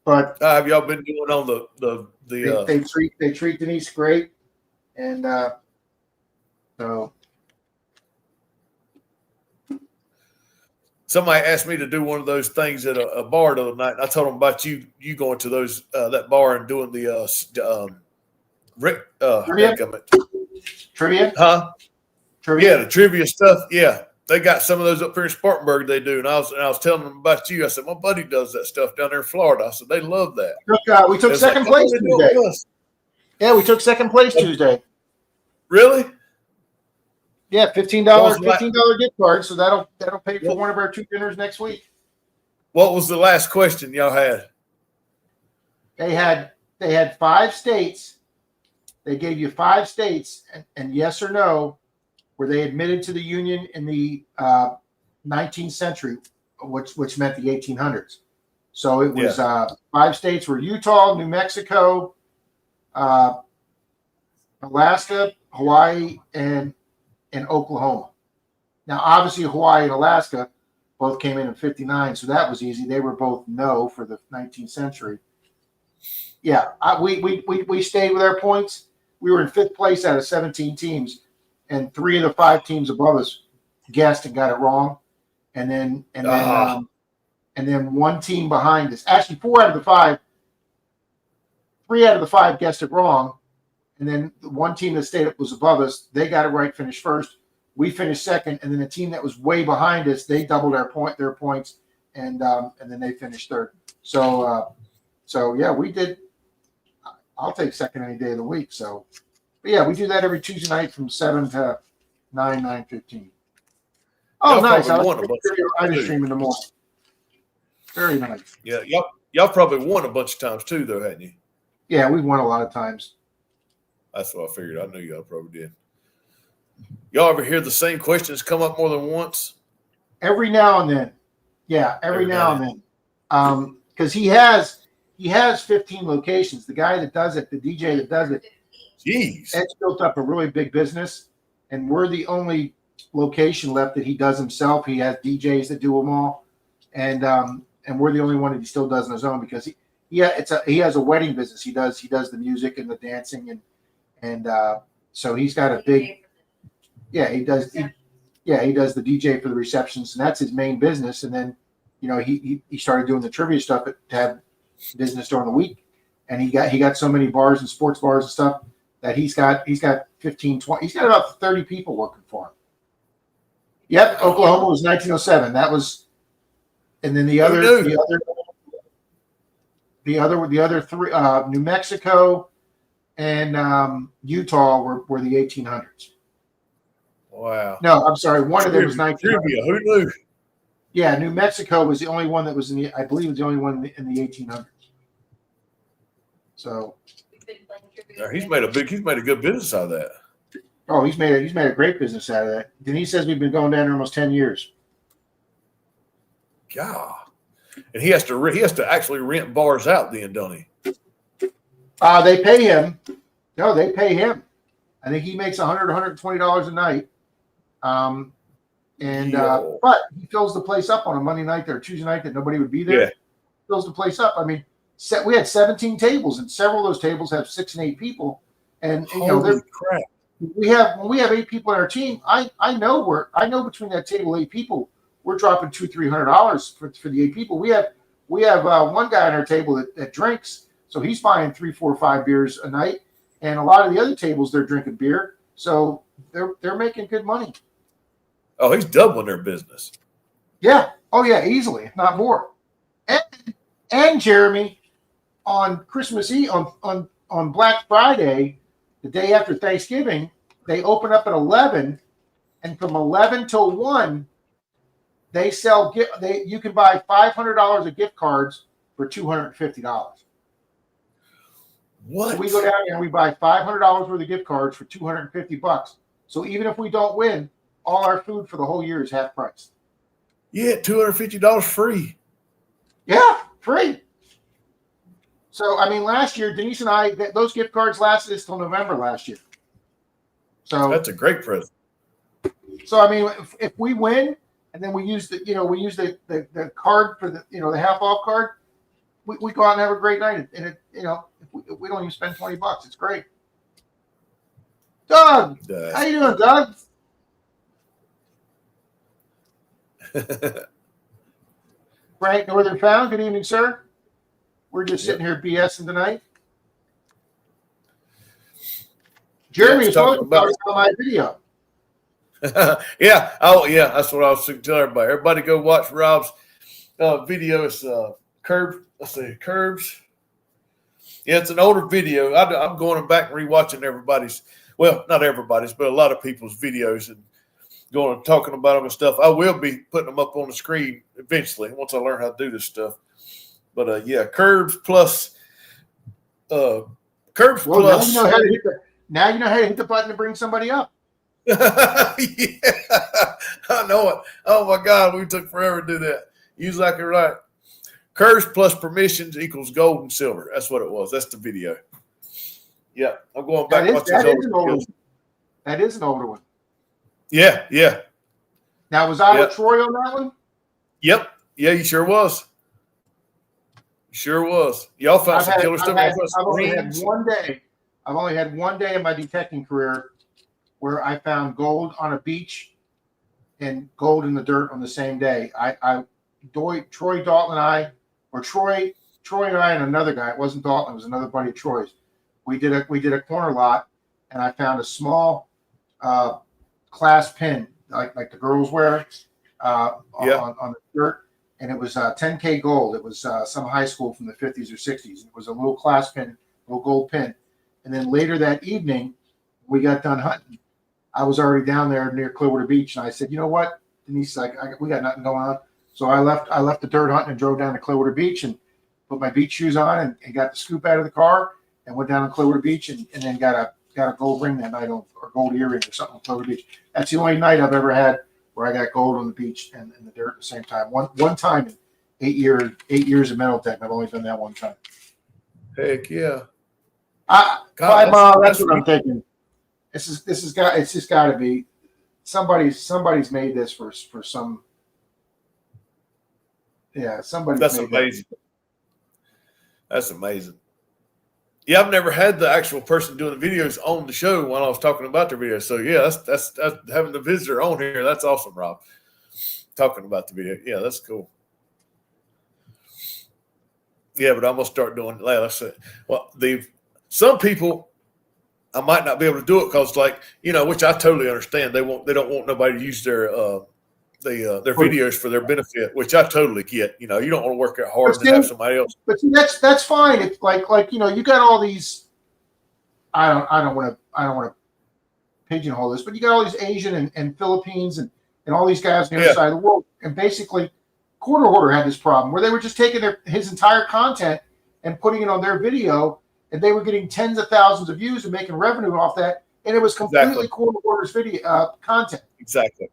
But How have y'all been doing on the they treat Denise great, and so. Somebody asked me to do one of those things at a bar the other night. And I told them about you going to that bar and doing the Trivia? Huh? Trivia? Yeah, the trivia stuff. Yeah, they got some of those up here in Spartanburg. They do, and I was telling them about you. I said my buddy does that stuff down there in Florida. I said they love that. We took second place Tuesday. Yeah, we took second place Tuesday. Really? Yeah, $15 gift card. So that'll pay for one of our 2 dinners next week. What was the last question y'all had? They had 5 states. They gave you 5 states, and yes or no, were they admitted to the Union in the 19th century, which meant the 1800s. So it was 5 states were Utah, New Mexico, Alaska, Hawaii, and Oklahoma. Now, obviously, Hawaii and Alaska both came in 59, so that was easy. They were both no for the 19th century. Yeah, we stayed with our points. We were in 5th place out of 17 teams, and 3 of the 5 teams above us guessed and got it wrong, and then one team behind us. Actually, 3 out of the 5 guessed it wrong. And then the one team that stayed up was above us. They got it right, finished first. We finished second, and then the team that was way behind us, they doubled their points, and then they finished third. So yeah, we did. I'll take second any day of the week. So, but yeah, we do that every Tuesday night from 7 to 9:15. Oh, nice! I was stream in the morning. Very nice. Yeah, y'all probably won a bunch of times too, though, hadn't you? Yeah, we've won a lot of times. That's what I figured. I knew y'all probably did. Y'all ever hear the same questions come up more than once? Every now and then. Yeah, every now and then. Because he has he has 15 locations. The guy that does it, the DJ that does it, Jeez. Ed's built up a really big business, and we're the only location left that he does himself. He has DJs that do them all, and we're the only one that he still does on his own because he has a wedding business. He does the music and the dancing and so he's got a big he does the DJ for the receptions, and that's his main business. And then he started doing the trivia stuff to have business during the week, and he got so many bars and sports bars and stuff that he's got 15, 20, he's got about 30 people working for him. Yep, Oklahoma was 1907. That was, and then the other three, New Mexico and Utah were the 1800s. Wow. No, I'm sorry. One of them was 1900. Who knew? Yeah, New Mexico was the only one that was I believe it was the only one in the 1800s. So He's made a good business out of that. oh, he's made a great business out of that. Denise says we've been going down there almost 10 years. God. And he has to actually rent bars out then, don't he? They pay him. No, they pay him. I think he makes $100, $120 a night. But he fills the place up on a Monday night or Tuesday night that nobody would be there. Yeah. Fills the place up. I mean, we had 17 tables, and several of those tables have 6 and 8 people. And Holy crap. when we have 8 people in our team, I know between that table 8 people, we're dropping $200-$300 for the 8 people. We have one guy on our table that drinks, so he's buying 3, 4, 5 beers a night, and a lot of the other tables they're drinking beer, so they're making good money. Oh, he's doubling their business. Yeah. Oh yeah, easily, if not more. And Jeremy, on Christmas Eve, on Black Friday, the day after Thanksgiving, they open up at 11, and from 11 till 1, they sell you can buy $500 of gift cards for $250. What? So we go down there and we buy $500 worth of gift cards for $250. So even if we don't win, all our food for the whole year is half price. Yeah, $250 free. Yeah, free. So I mean, last year Denise and I, those gift cards lasted us till November last year. So That's a great present. So I mean, if we win, and then we use the card for the half off card, we go out and have a great night. And if we don't even spend $20, it's great. Doug, how you doing, Doug? Frank Northern Found, good evening, sir. We're just sitting here BSing tonight. Jeremy is talking about my video. Yeah. Oh, yeah. That's what I was telling everybody. Everybody go watch Rob's video. It's Curbs. Yeah, it's an older video. I'm going back and rewatching everybody's. Well, not everybody's, but a lot of people's videos and going and talking about them and stuff. I will be putting them up on the screen eventually once I learn how to do this stuff. But yeah, Curbs plus. Well, now you know how to hit the button to bring somebody up. Yeah, I know it. Oh my God, we took forever to do that. You exactly right. Curse plus permissions equals gold and silver. That's what it was. That's the video. Yeah, I'm going back and watching those videos. That is an older one. Yeah, yeah. Now, was I with Troy on that one? Yep. Yeah, you sure was. Sure was. Y'all found some killer stuff. I've only had one day. I've only had one day in my detecting career where I found gold on a beach and gold in the dirt on the same day. Troy Dalton and I, or Troy and I and another guy. It wasn't Dalton. It was another buddy of Troy's. We did a corner lot, and I found a small clasp pin like the girls wear on the dirt, and it was 10K gold. It was some high school from the 50s or 60s. It was a little clasp pin, little gold pin. And then later that evening, we got done hunting. I was already down there near Clearwater Beach, and I said, "You know what?" Denise, we got nothing going on. So I left the dirt hunting and drove down to Clearwater Beach and put my beach shoes on and got the scoop out of the car and went down to Clearwater Beach and then got a gold ring that night or gold earring or something on Clearwater Beach. That's the only night I've ever had where I got gold on the beach and in the dirt at the same time. One time in 8 years of mental tech, I've only done that one time. Heck yeah. 5 Mile. That's what I'm thinking. It's just got to be somebody's made this for some. Yeah, somebody's That's made amazing. That's amazing. Yeah, I've never had the actual person doing the videos on the show when I was talking about their videos. So yeah, that's having the visitor on here. That's awesome, Rob. Talking about the video. Yeah, that's cool. Yeah, but I'm gonna start doing. Let's say, well, some people I might not be able to do it because, like, which I totally understand. They don't want nobody to use their videos for their benefit, which I totally get. You don't want to work out hard and have somebody else. But see, that's fine. It's like you got all these. I don't want to pigeonhole this, but you got all these Asian and Philippines and all these guys on the other side of the world, and basically, Quarter Hoarder had this problem where they were just taking his entire content and putting it on their video, and they were getting tens of thousands of views and making revenue off that, and it was completely Quarter Hoarder's video content. Exactly.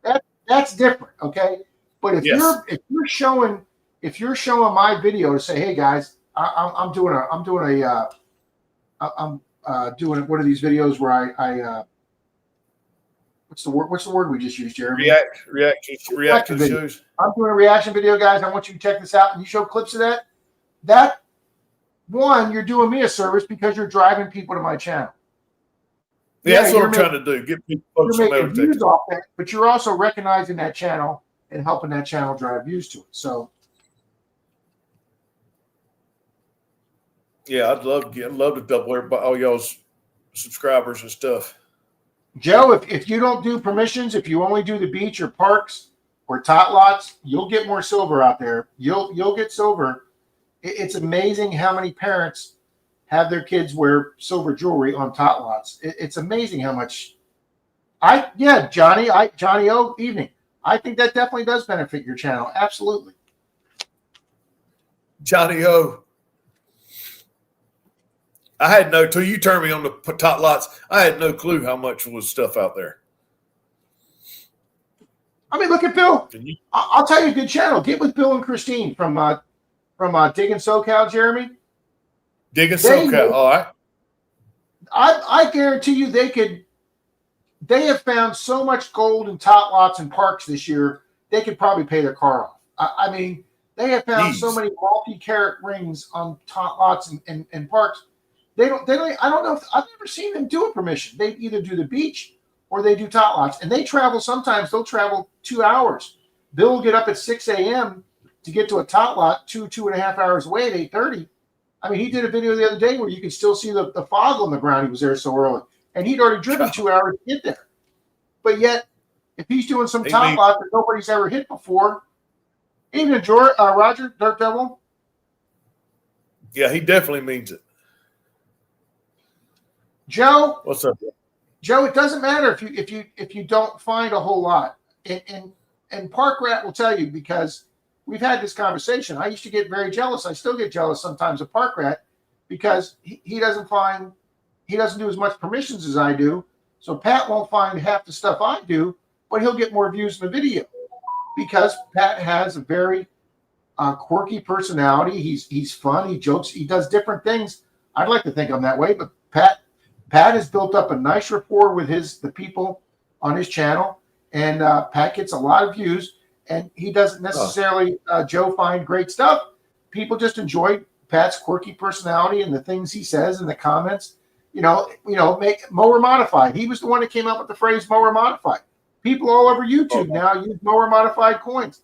That's different, okay? But if you're showing my video to say, hey guys, I'm doing one of these videos where I what's the word we just used, Jeremy? Reaction shows. I'm doing a reaction video, guys. I want you to check this out, and you show clips of that. That one, you're doing me a service because you're driving people to my channel. Yeah, that's what I'm trying to do. Get people making views off that, but you're also recognizing that channel and helping that channel drive views to it. So, yeah, I'd love to double all y'all's subscribers and stuff. Joe, if you don't do permissions, if you only do the beach or parks or tot lots, you'll get more silver out there. You'll get silver. It's amazing how many parents have their kids wear silver jewelry on tot lots. It's amazing how much. Johnny O, evening. I think that definitely does benefit your channel. Absolutely. Johnny O. I had till you turned me on the tot lots. I had no clue how much was stuff out there. I mean, look at Bill. I'll tell you a good channel. Get with Bill and Christine from Digging SoCal, Jeremy. Digging SoCal, all right. I guarantee you they have found so much gold in tot lots and parks this year, they could probably pay their car off. I mean, they have found so many multi-carat rings on tot lots and parks. I don't know if I've never seen them do a permission. They either do the beach or they do tot lots, and they travel. Sometimes they'll travel 2 hours. Bill will get up at 6 a.m. to get to a tot lot 2.5 hours away at 8:30. I mean, he did a video the other day where you could still see the fog on the ground. He was there so early, and he'd already driven 2 hours to get there. But yet, if he's doing some tot lot that nobody's ever hit before, even Roger Dirt Devil. Yeah, he definitely means it. Joe, what's up? Joe, it doesn't matter if you don't find a whole lot, and Park Rat will tell you, because we've had this conversation. I used to get very jealous. I still get jealous sometimes of Park Rat because he doesn't do as much permissions as I do. So Pat won't find half the stuff I do, but he'll get more views in the video because Pat has a very quirky personality. He's fun. He jokes. He does different things. I'd like to think I'm that way, but Pat has built up a nice rapport with the people on his channel, and Pat gets a lot of views. And he doesn't necessarily, Joe, find great stuff. People just enjoy Pat's quirky personality and the things he says in the comments. Make mower modified. He was the one that came up with the phrase mower modified. People all over YouTube now use mower modified coins.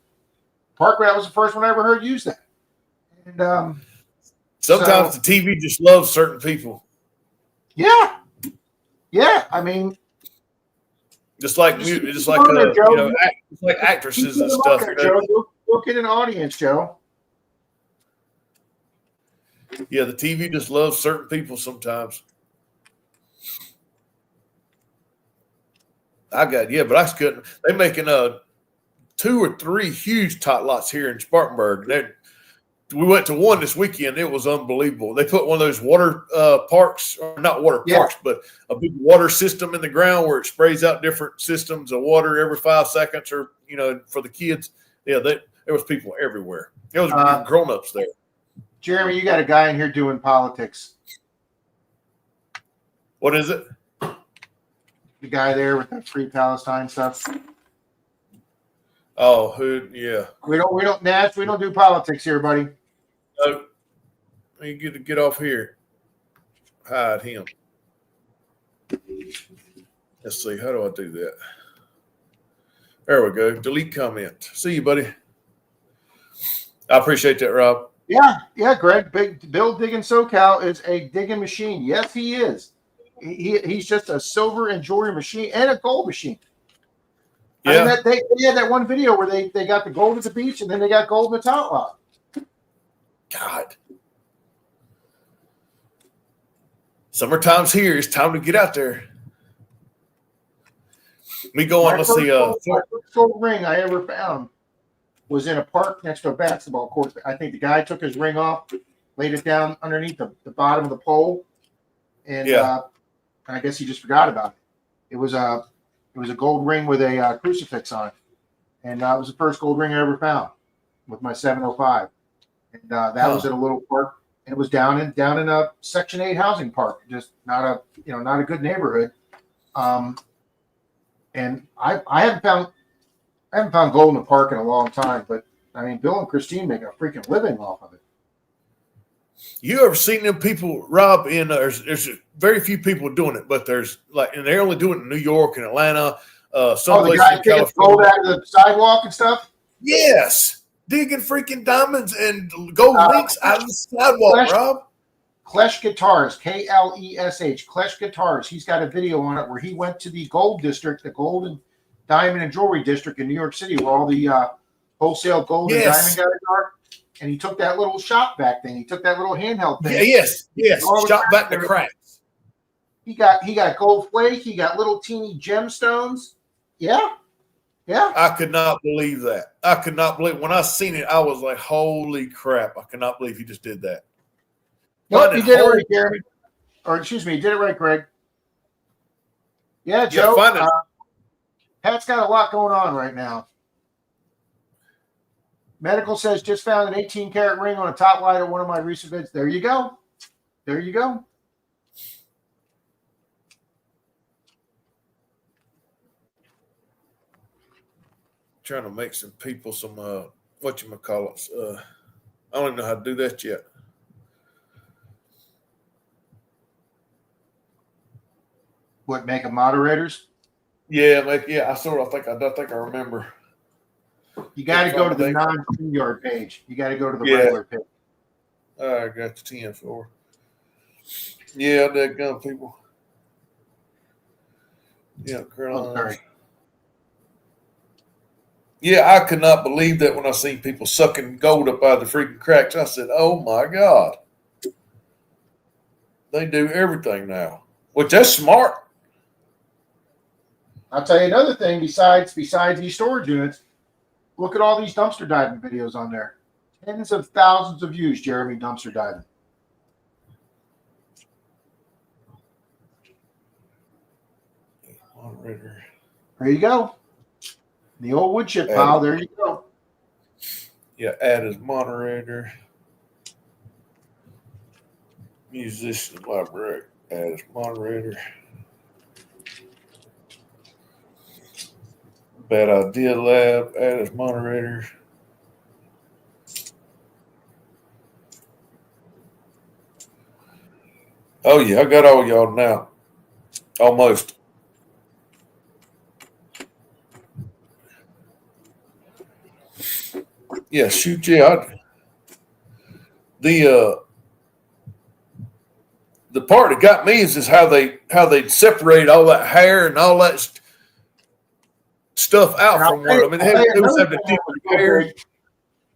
Park Rat was the first one I ever heard use that. And sometimes the TV just loves certain people. Yeah. I mean, just like actresses and stuff. You'll get an audience, Joe. Yeah, the TV just loves certain people sometimes. But I couldn't. They're making 2 or 3 huge tot lots here in Spartanburg. We went to one this weekend. It was unbelievable. They put one of those water parks, or not water parks, but a big water system in the ground where it sprays out different systems of water every 5 seconds, or for the kids. Yeah, there was people everywhere. There was grown-ups there. Jeremy, you got a guy in here doing politics. What is it? The guy there with the Free Palestine stuff. Oh, who? Yeah. We don't do politics here, buddy. No, you get off here. Hide him. Let's see. How do I do that? There we go. Delete comment. See you, buddy. I appreciate that, Rob. Yeah, Greg. Big Bill digging SoCal is a digging machine. Yes, he is. He's just a silver and jewelry machine and a gold machine. Yeah. I mean, they had that one video where they got the gold at the beach and then they got gold in the top lot. God. Summertime's here. It's time to get out there. We go on. Let's see. My first gold ring I ever found was in a park next to a basketball court. I think the guy took his ring off, laid it down underneath the bottom of the pole, and I guess he just forgot about it. It was a gold ring with a crucifix on it, and that was the first gold ring I ever found with my 705. And that was at a little park, and it was down in a Section 8 housing park, just not a good neighborhood. And I haven't found gold in the park in a long time, but I mean, Bill and Christine make a freaking living off of it. You ever seen them people, Rob? There's very few people doing it, but there's and they're only doing it in New York and Atlanta. Some the guy taking gold out of the sidewalk and stuff. Yes, digging freaking diamonds and gold links out of the sidewalk, Rob. Klesh Guitars, Klesh. Klesh Guitars. He's got a video on it where he went to the gold district, the gold and diamond and jewelry district in New York City, where all the wholesale gold and diamond guys are. And he took that little shop vac thing. He took that little handheld thing. Yes. Shop vac the cracks. He got gold flake. He got little teeny gemstones. Yeah. I could not believe that. I could not believe when I seen it. I was like, "Holy crap!" I could not believe he just did that. Nope, you did it right, Jeremy. Or excuse me, you did it right, Greg. Yeah, Joe. Pat's got a lot going on right now. Medical says just found an 18-karat ring on a top light of one of my recent vids. There you go. Trying to make some people some whatchamacallits. I don't even know how to do that yet. What, make them moderators? Yeah, I think I remember. You got to go to the non-StreamYard page. You got to go to the regular page. I got the 10-4. Yeah, that gun people. Yeah, Carolina. Yeah, I could not believe that when I seen people sucking gold up out of the freaking cracks. I said, "Oh my God!" They do everything now, which that's smart. I'll tell you another thing. Besides these storage units, look at all these dumpster diving videos on there. Tens of thousands of views, Jeremy, dumpster diving. Moderator. There you go. The old wood chip pile. There you go. Yeah, add as moderator. Musician library. Add as moderator. Bad Idea Lab. Add as moderator. Oh yeah, I got all y'all now. Almost. Yeah, shoot, yeah. The part that got me is how they separate all that hair and all that stuff out from one. I mean, they have the different hair.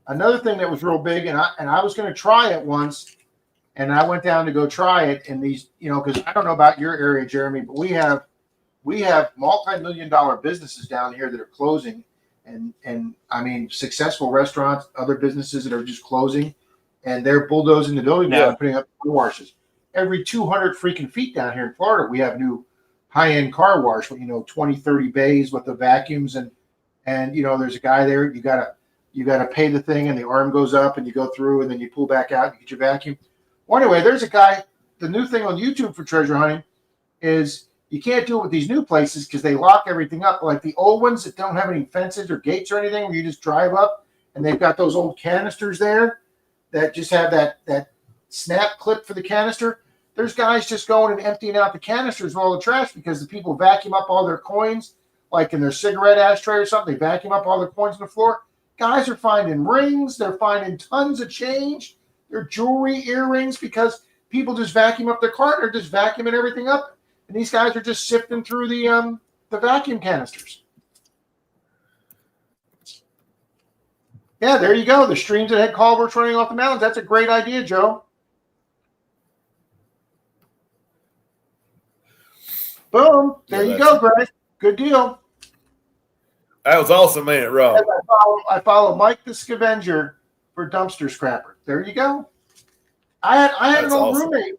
Another thing that was real big, and I was going to try it once, and I went down to go try it. And these, because I don't know about your area, Jeremy, but we have multi-million-dollar businesses down here that are closing. And I mean, successful restaurants, other businesses that are just closing, and they're bulldozing the building now and putting up car washes. Every 200 freaking feet down here in Florida, we have new high-end car wash with, 20, 30 bays with the vacuums. And there's a guy there. You got you got to pay the thing, and the arm goes up, and you go through, and then you pull back out, and you get your vacuum. Well, anyway, there's a guy. The new thing on YouTube for treasure hunting is you can't do it with these new places because they lock everything up. Like the old ones that don't have any fences or gates or anything, where you just drive up, and they've got those old canisters there that just have that snap clip for the canister. There's guys just going and emptying out the canisters of all the trash because the people vacuum up all their coins, like in their cigarette ashtray or something. They vacuum up all their coins on the floor. Guys are finding rings. They're finding tons of change. Their jewelry, earrings, because people just vacuum up their cart. They're just vacuuming everything up. And these guys are just sifting through the vacuum canisters. Yeah, there you go. The streams that had culverts running off the mountains. That's a great idea, Joe. Boom. There you go, Greg. Good deal. That was awesome, man, Rob. I follow Mike the Scavenger for Dumpster Scrapper. There you go. I had an old roommate.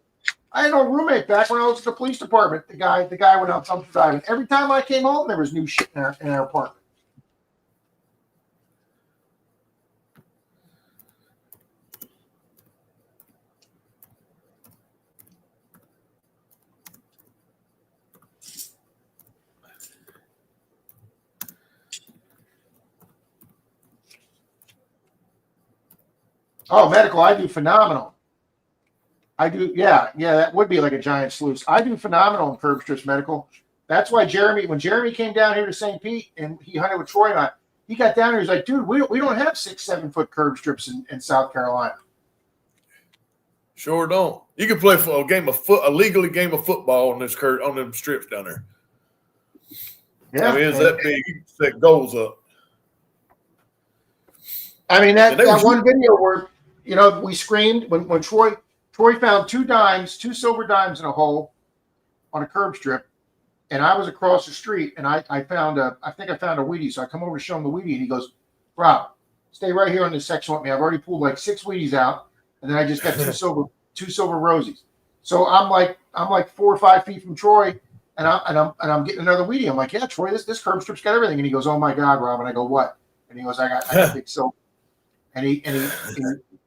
I had an old roommate back when I was at the police department. The guy went out dumpster diving. Every time I came home, there was new shit in our apartment. Oh, medical, I do phenomenal. I do, yeah, that would be like a giant sluice. I do phenomenal in curb strips medical. That's why when Jeremy came down here to St. Pete and he hunted with Troy and I, he got down here, he's like, dude, we don't have 6-7 foot curb strips in South Carolina. Sure don't. You can play for a legally game of football on them strips down there. Yeah. I mean, it's that big. You can set goals up. I mean, that one video where, we screamed when Troy found two silver dimes in a hole on a curb strip, and I was across the street, and I found a Wheatie. So I come over to show him the Wheatie, and he goes, Rob, stay right here on this section with me. I've already pulled like 6 Wheaties out, and then I just got two silver rosies. So I'm like 4 or 5 feet from Troy, and I'm getting another Wheatie. I'm like, yeah, Troy, this curb strip's got everything. And he goes, oh my God, Rob. And I go, what? And he goes, I got big silver. And he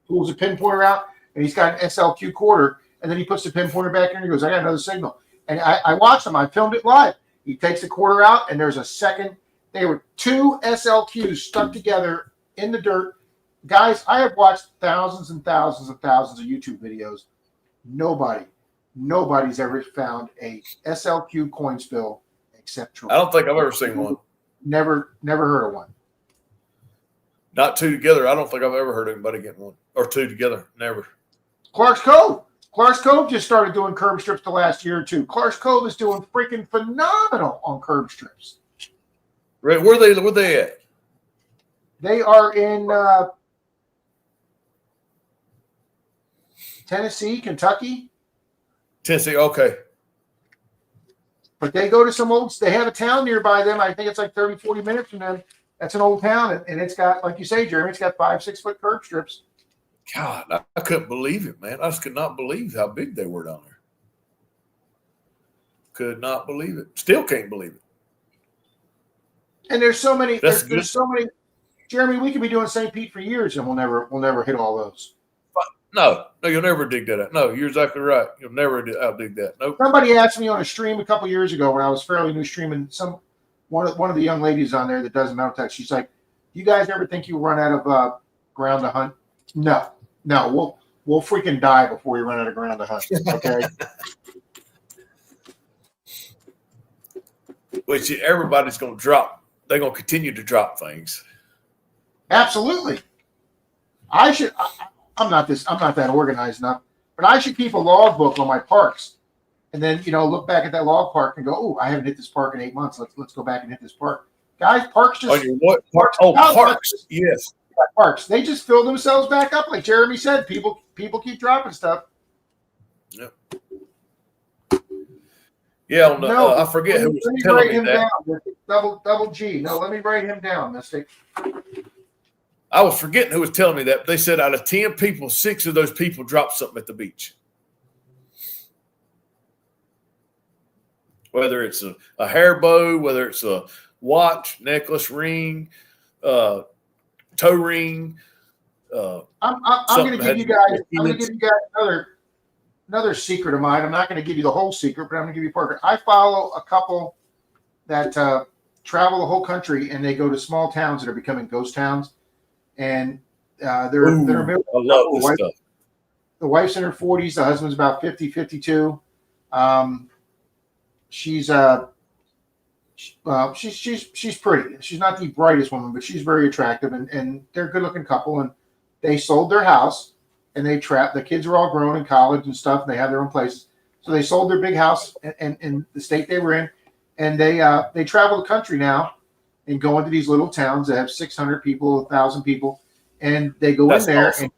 pulls a pinpointer out, and he's got an SLQ quarter, and then he puts the pinpointer back in, and he goes, I got another signal. And I watched him. I filmed it live. He takes the quarter out, and there's a second. They were 2 SLQs stuck together in the dirt. Guys, I have watched thousands and thousands and thousands of YouTube videos. Nobody's ever found a SLQ coin spill except Troy. I don't think I've ever seen one. Never heard of one. Not 2 together. I don't think I've ever heard anybody get one. Or 2 together. Never. Clark's Cove just started doing curb strips the last year or two. Clark's Cove is doing freaking phenomenal on curb strips. Right. Where they at? They are in Tennessee, Kentucky. Tennessee, okay. But they go to they have a town nearby them. I think it's like 30, 40 minutes from them. That's an old town, and it's got, like you say, Jeremy, it's got 5-6 foot curb strips. God, I couldn't believe it, man. I just could not believe how big they were down there. Could not believe it. Still can't believe it. And there's so many. There's so many. Jeremy, we could be doing St. Pete for years, and we'll never hit all those. No, you'll never dig that out. No, you're exactly right. You'll never outdig that. Nope. Somebody asked me on a stream a couple years ago when I was fairly new streaming. One of the young ladies on there that does metal tech, she's like, "Do you guys ever think you run out of ground to hunt?" No, we'll freaking die before we run out of ground to hunt. Okay. Which everybody's going to drop. They're going to continue to drop things. Absolutely. I'm not that organized enough, but I should keep a log book on my parks, and then look back at that log park and go, "Oh, I haven't hit this park in 8 months. Let's go back and hit this park." Guys, parks just parks. Yes. Parks. They just fill themselves back up, like Jeremy said. People keep dropping stuff. Yep. Yeah, I forget who was telling me that. Double G. No, let me write him down, Mystic. I was forgetting who was telling me that. But they said out of 10 people, 6 of those people dropped something at the beach. Whether it's a hair bow, whether it's a watch, necklace, ring, toe ring. I'm going to Something give you had guys. I'm going to humans. give you guys another secret of mine. I'm not going to give you the whole secret, but I'm going to give you part of it. I follow a couple that travel the whole country, and they go to small towns that are becoming ghost towns, and they're a Ooh, middle I love couple. this stuff. The wife's in her 40s. The husband's about 50, 52. She's she's pretty. She's not the brightest woman, but she's very attractive, and they're a good looking couple. And they sold their house, and they trapped. The kids are all grown in college and stuff, and they have their own places. So they sold their big house in the state they were in, and they travel the country now and go into these little towns that have 600 people, 1,000 people, and they go That's in there awesome.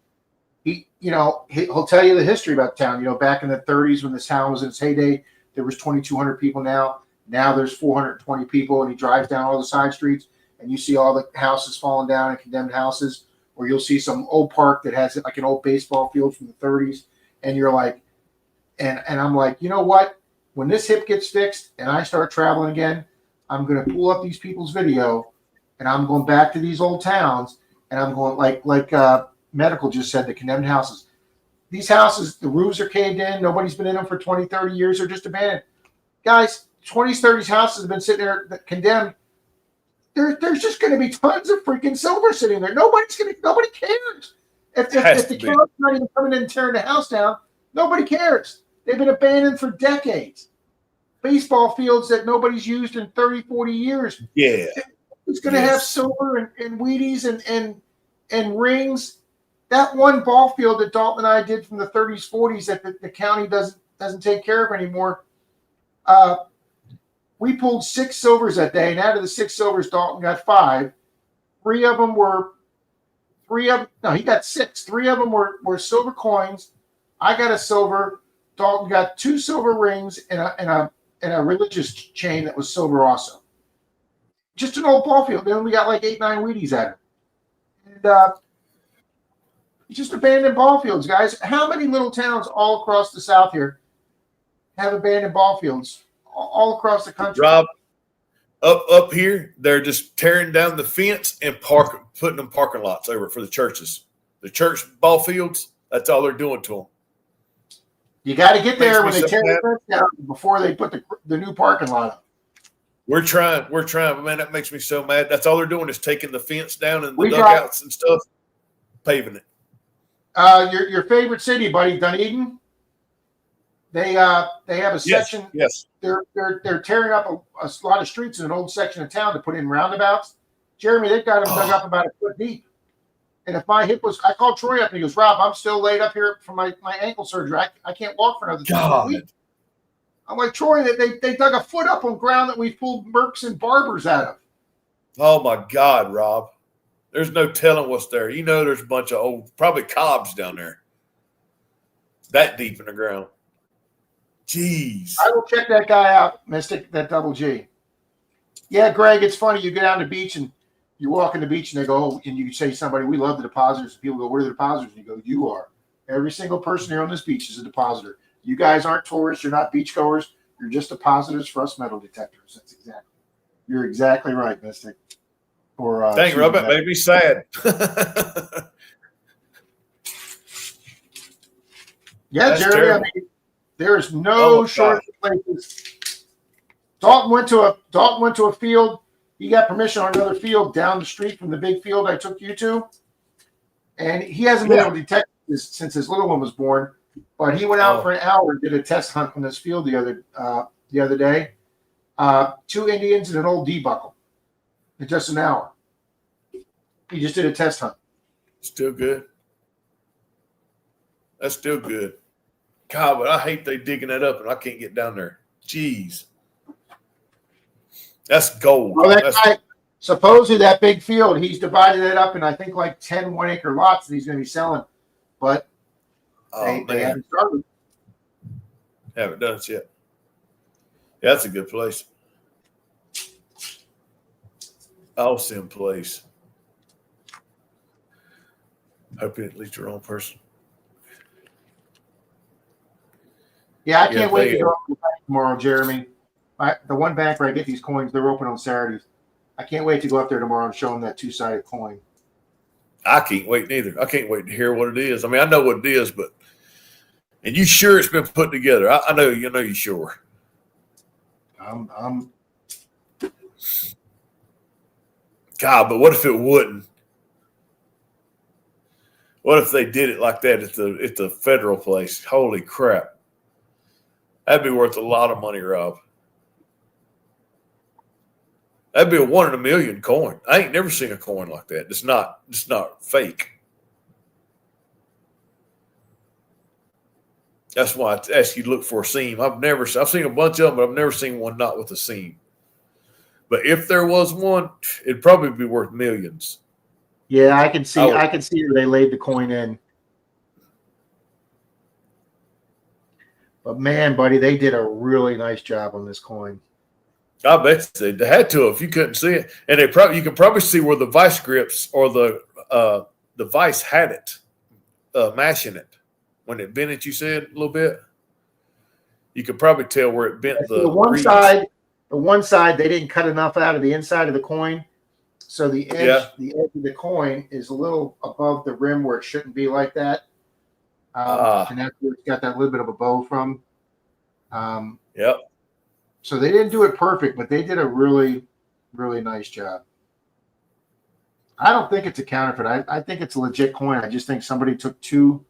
and he'll tell you the history about the town. Back in the 30s when this town was in its heyday, there was 2,200 people now. Now there's 420 people, and he drives down all the side streets, and you see all the houses falling down and condemned houses, or you'll see some old park that has like an old baseball field from the 30s, and you're like, and I'm like, you know what? When this hip gets fixed and I start traveling again, I'm going to pull up these people's video, and I'm going back to these old towns, and I'm going like Medical just said, the condemned houses. These houses, the roofs are caved in. Nobody's been in them for 20, 30 years. They're just abandoned. Guys, 20s, 30s houses have been sitting there condemned. There's just going to be tons of freaking silver sitting there. Nobody cares. If the county's not even coming in and tearing the house down, nobody cares. They've been abandoned for decades. Baseball fields that nobody's used in 30, 40 years. Yeah. It's going to have silver and Wheaties and rings. That one ball field that Dalton and I did from the 30s, 40s that the county doesn't take care of anymore. We pulled 6 silvers that day, and out of the 6 silvers, Dalton got 5. He got 6. 3 of them were silver coins. I got a silver. Dalton got 2 silver rings and a religious chain that was silver also. Just an old ball field. Then we got like 8, 9 Wheaties at it. And just abandoned ball fields, guys. How many little towns all across the South here have abandoned ball fields all across the country? Rob, up here, they're just tearing down the fence and putting them parking lots over for the churches. The church ball fields, that's all they're doing to them. You got to get there when they tear the fence down before they put the new parking lot up. We're trying, but man, that makes me so mad. That's all they're doing is taking the fence down and the dugouts and stuff, paving it. Your favorite city, buddy, Dunedin. They have a section. Yes. They're tearing up a lot of streets in an old section of town to put in roundabouts. Jeremy, they've got them dug up about a foot deep. And if my hip was, I called Troy up and he goes, Rob, I'm still laid up here from my ankle surgery. I can't walk for another 2 weeks. I'm like, Troy, they dug a foot up on ground that we pulled Mercs and Barbers out of. Oh my God, Rob. There's no telling what's there. There's a bunch of old, probably cobs down there. That deep in the ground. Jeez. I will check that guy out, Mystic, that Double G. Yeah, Greg, it's funny. You get down to the beach and you walk on the beach and they go, and you say to somebody, we love the depositors. People go, what are the depositors? And you go, you are. Every single person here on this beach is a depositor. You guys aren't tourists. You're not beachgoers. You're just depositors for us metal detectors. You're exactly right, Mystic. Dang, Rob, that made me sad. Yeah, that's Jerry, terrible. I mean, there is no shortage of places. Dalton went to a field. He got permission on another field down the street from the big field I took you to. And he hasn't been able to detect this since his little one was born. But he went out for an hour and did a test hunt on this field the other day. 2 Indians and an old D-buckle in just an hour. He just did a test hunt. Still good. That's still good. God, but I hate they digging that up and I can't get down there. Jeez. That's gold. Well, guy, supposedly that big field, he's divided it up in, I think, like 10 1-acre lots that he's going to be selling. But they haven't started. Haven't done it yet. Yeah, that's a good place. Awesome place. Hope you didn't leave the wrong person. Yeah, I can't wait to go back tomorrow, Jeremy. The one bank where I get these coins, they're open on Saturdays. I can't wait to go up there tomorrow and show them that 2-sided coin. I can't wait neither. I can't wait to hear what it is. I mean, I know what it is, but and you sure it's been put together? I know you're sure. I'm God, but what if it wouldn't? What if they did it like that at the federal place? Holy crap. That'd be worth a lot of money, Rob. That'd be a 1 in a million coin. I ain't never seen a coin like that. It's not fake. That's why I asked you to look for a seam. I've seen a bunch of them, but I've never seen one not with a seam. But if there was one, it'd probably be worth millions. Yeah, I can see where they laid the coin in. But man, buddy, they did a really nice job on this coin. I bet they had to if you couldn't see it. And you could probably see where the vice grips or the vice had it, mashing it. When it bent it, you said a little bit. You could probably tell where it bent the one reeds. side. The one side they didn't cut enough out of the inside of the coin, so the edge of the coin is a little above the rim where it shouldn't be like that, and that's where it's got that little bit of a bow from. Yep. So they didn't do it perfect, but they did a really, really nice job. I don't think it's a counterfeit. I think it's a legit coin. I just think somebody took two.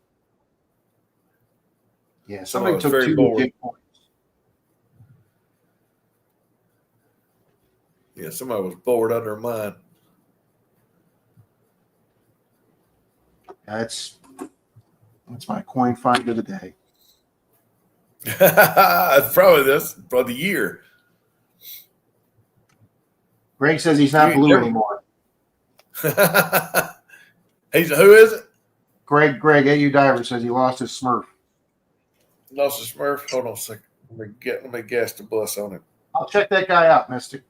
Yeah, somebody took two legit coins. Yeah, somebody was bored out of their mind. That's my coin find of the day. Probably the year. Greg says he's not blue anymore. Who is it? Greg AU Diver says he lost his Smurf. Lost his Smurf? Hold on a second. Let me gas the bus on it. I'll check that guy out, Mystic.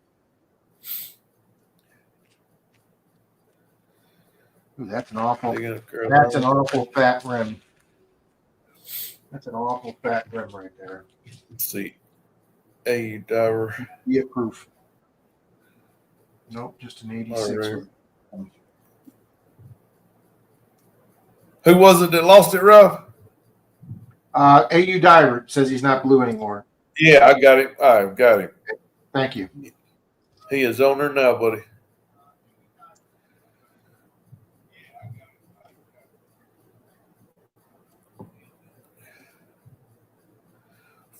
Ooh, that's an awful fat rim. That's an awful fat rim right there. Let's see. AU Diver. Yeah, proof. Nope, just an 86. Right. Who was it that lost it, Rob? AU Diver says he's not blue anymore. Yeah, I got him. I got him. Thank you. He is on there now, buddy.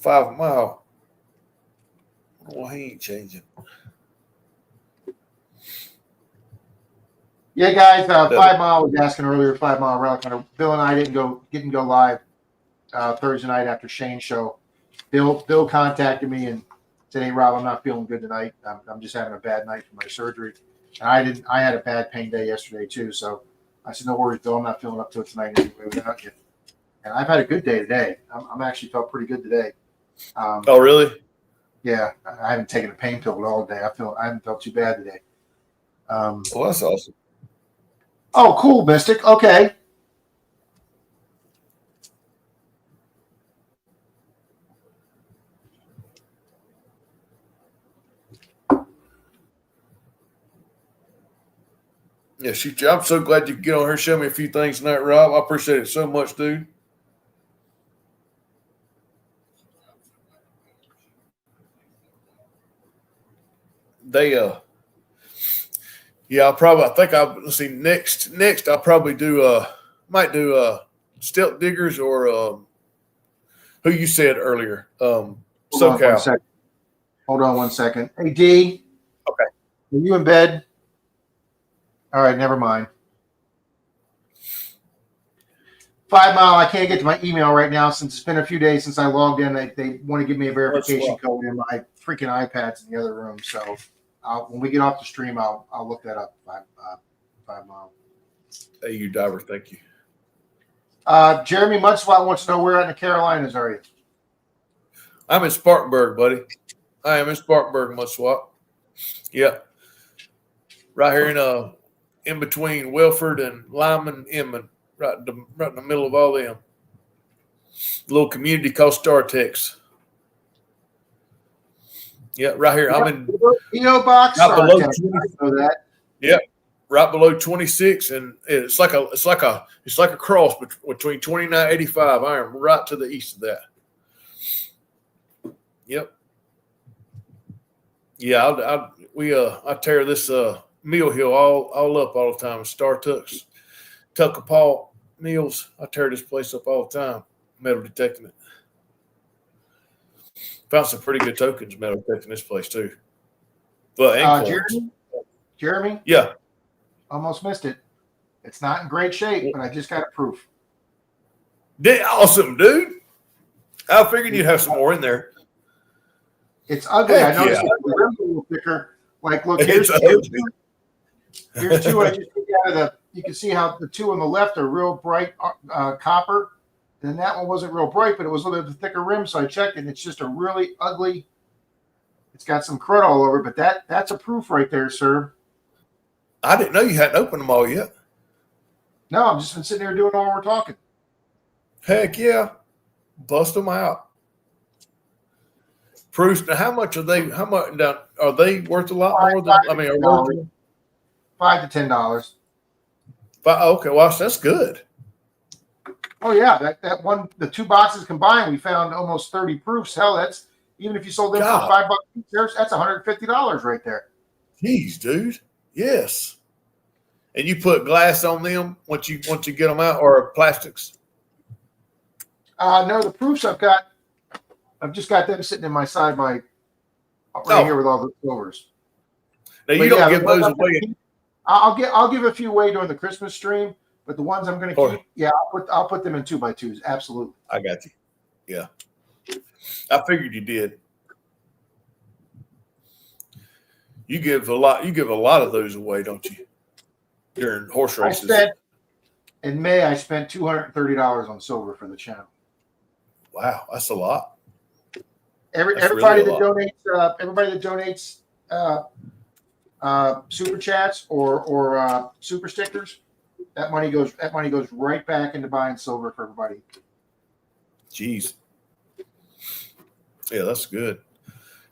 $5 Mile. Well, he ain't changing. Yeah, guys. 5 Mile was asking earlier. 5 Mile Relic Hunter. Bill and I didn't go live Thursday night after Shane's show. Bill contacted me and said, "Hey, Rob, I'm not feeling good tonight. I'm just having a bad night from my surgery." And I had a bad pain day yesterday too. So I said, "No worries, Bill. I'm not feeling up to it tonight anyway without you." And I've had a good day today. I'm actually felt pretty good today. Oh, really? Yeah, I haven't taken a pain pill all day. I haven't felt too bad today. Well, that's awesome. Oh, cool, Mystic. Okay. Yeah, shoot you. I'm so glad you could get on here and show me a few things tonight, Rob. I appreciate it so much, dude. Let's see, next I'll probably might do Stealth Diggers or who you said earlier, SoCal. Hold on one second. Hey, D. Okay. Are you in bed? All right, never mind. 5 Mile, I can't get to my email right now since it's been a few days since I logged in. They want to give me a verification code in my freaking iPad's in the other room. So when we get off the stream, I'll look that up. 5 Mile. AU Diver, thank you. Jeremy Mudswat wants to know where in the Carolinas are you? I'm in Spartanburg, buddy. I am in Spartanburg, Mudswat. Yeah. Right here in between Wilford and Lyman, Inman, right in the middle of all them. A little community called StarTex. Yeah, right here. I'm in PO Box. not below 20. I know that. Yeah. right below 26, and it's like a cross between 2985. I am right to the east of that. Yep. Yeah, I tear this Mill Hill all up all the time. Star Tucks, Tucker Paul Mills. I tear this place up all the time. Metal detecting it. Found some pretty good tokens metal detecting this place too. But Jeremy, yeah, almost missed it. It's not in great shape, but I just got proof. Awesome, dude. I figured you'd have some more in there. It's ugly. Heck I noticed yeah. the rim's a little thicker. Like, look, here's two. I just took out of the. You can see how the two on the left are real bright copper. And that one wasn't real bright, but it was a little bit thicker rim. So I checked, and it's just a really ugly. It's got some crud all over, but that's a proof right there, sir. I didn't know you hadn't opened them all yet. No, I'm just been sitting here doing it while we're talking. Heck yeah. Bust them out. Proofs. Now, how much are they? How much now, are they worth a lot more than? I mean, are worth $5 to $10. Okay, well that's good. Oh yeah, that one, the two boxes combined, we found almost 30 proofs. Hell, that's even if you sold them for $5 each, that's $150 right there. Jeez, dude. Yes. And you put glass on them once you get them out, or plastics? No, the proofs I've just got them sitting in my side, right here with all the silvers. Now you don't give those away. I'll give a few away during the Christmas stream, but the ones I'm going to keep, yeah, I'll put them in 2x2s. Absolutely. I got you. Yeah, I figured you did. You give a lot of those away, don't you? During horse races. In May, I spent $230 on silver for the channel. Wow, that's a lot. Everybody that donates super chats or super stickers, that money goes right back into buying silver for everybody. Jeez. Yeah, that's good.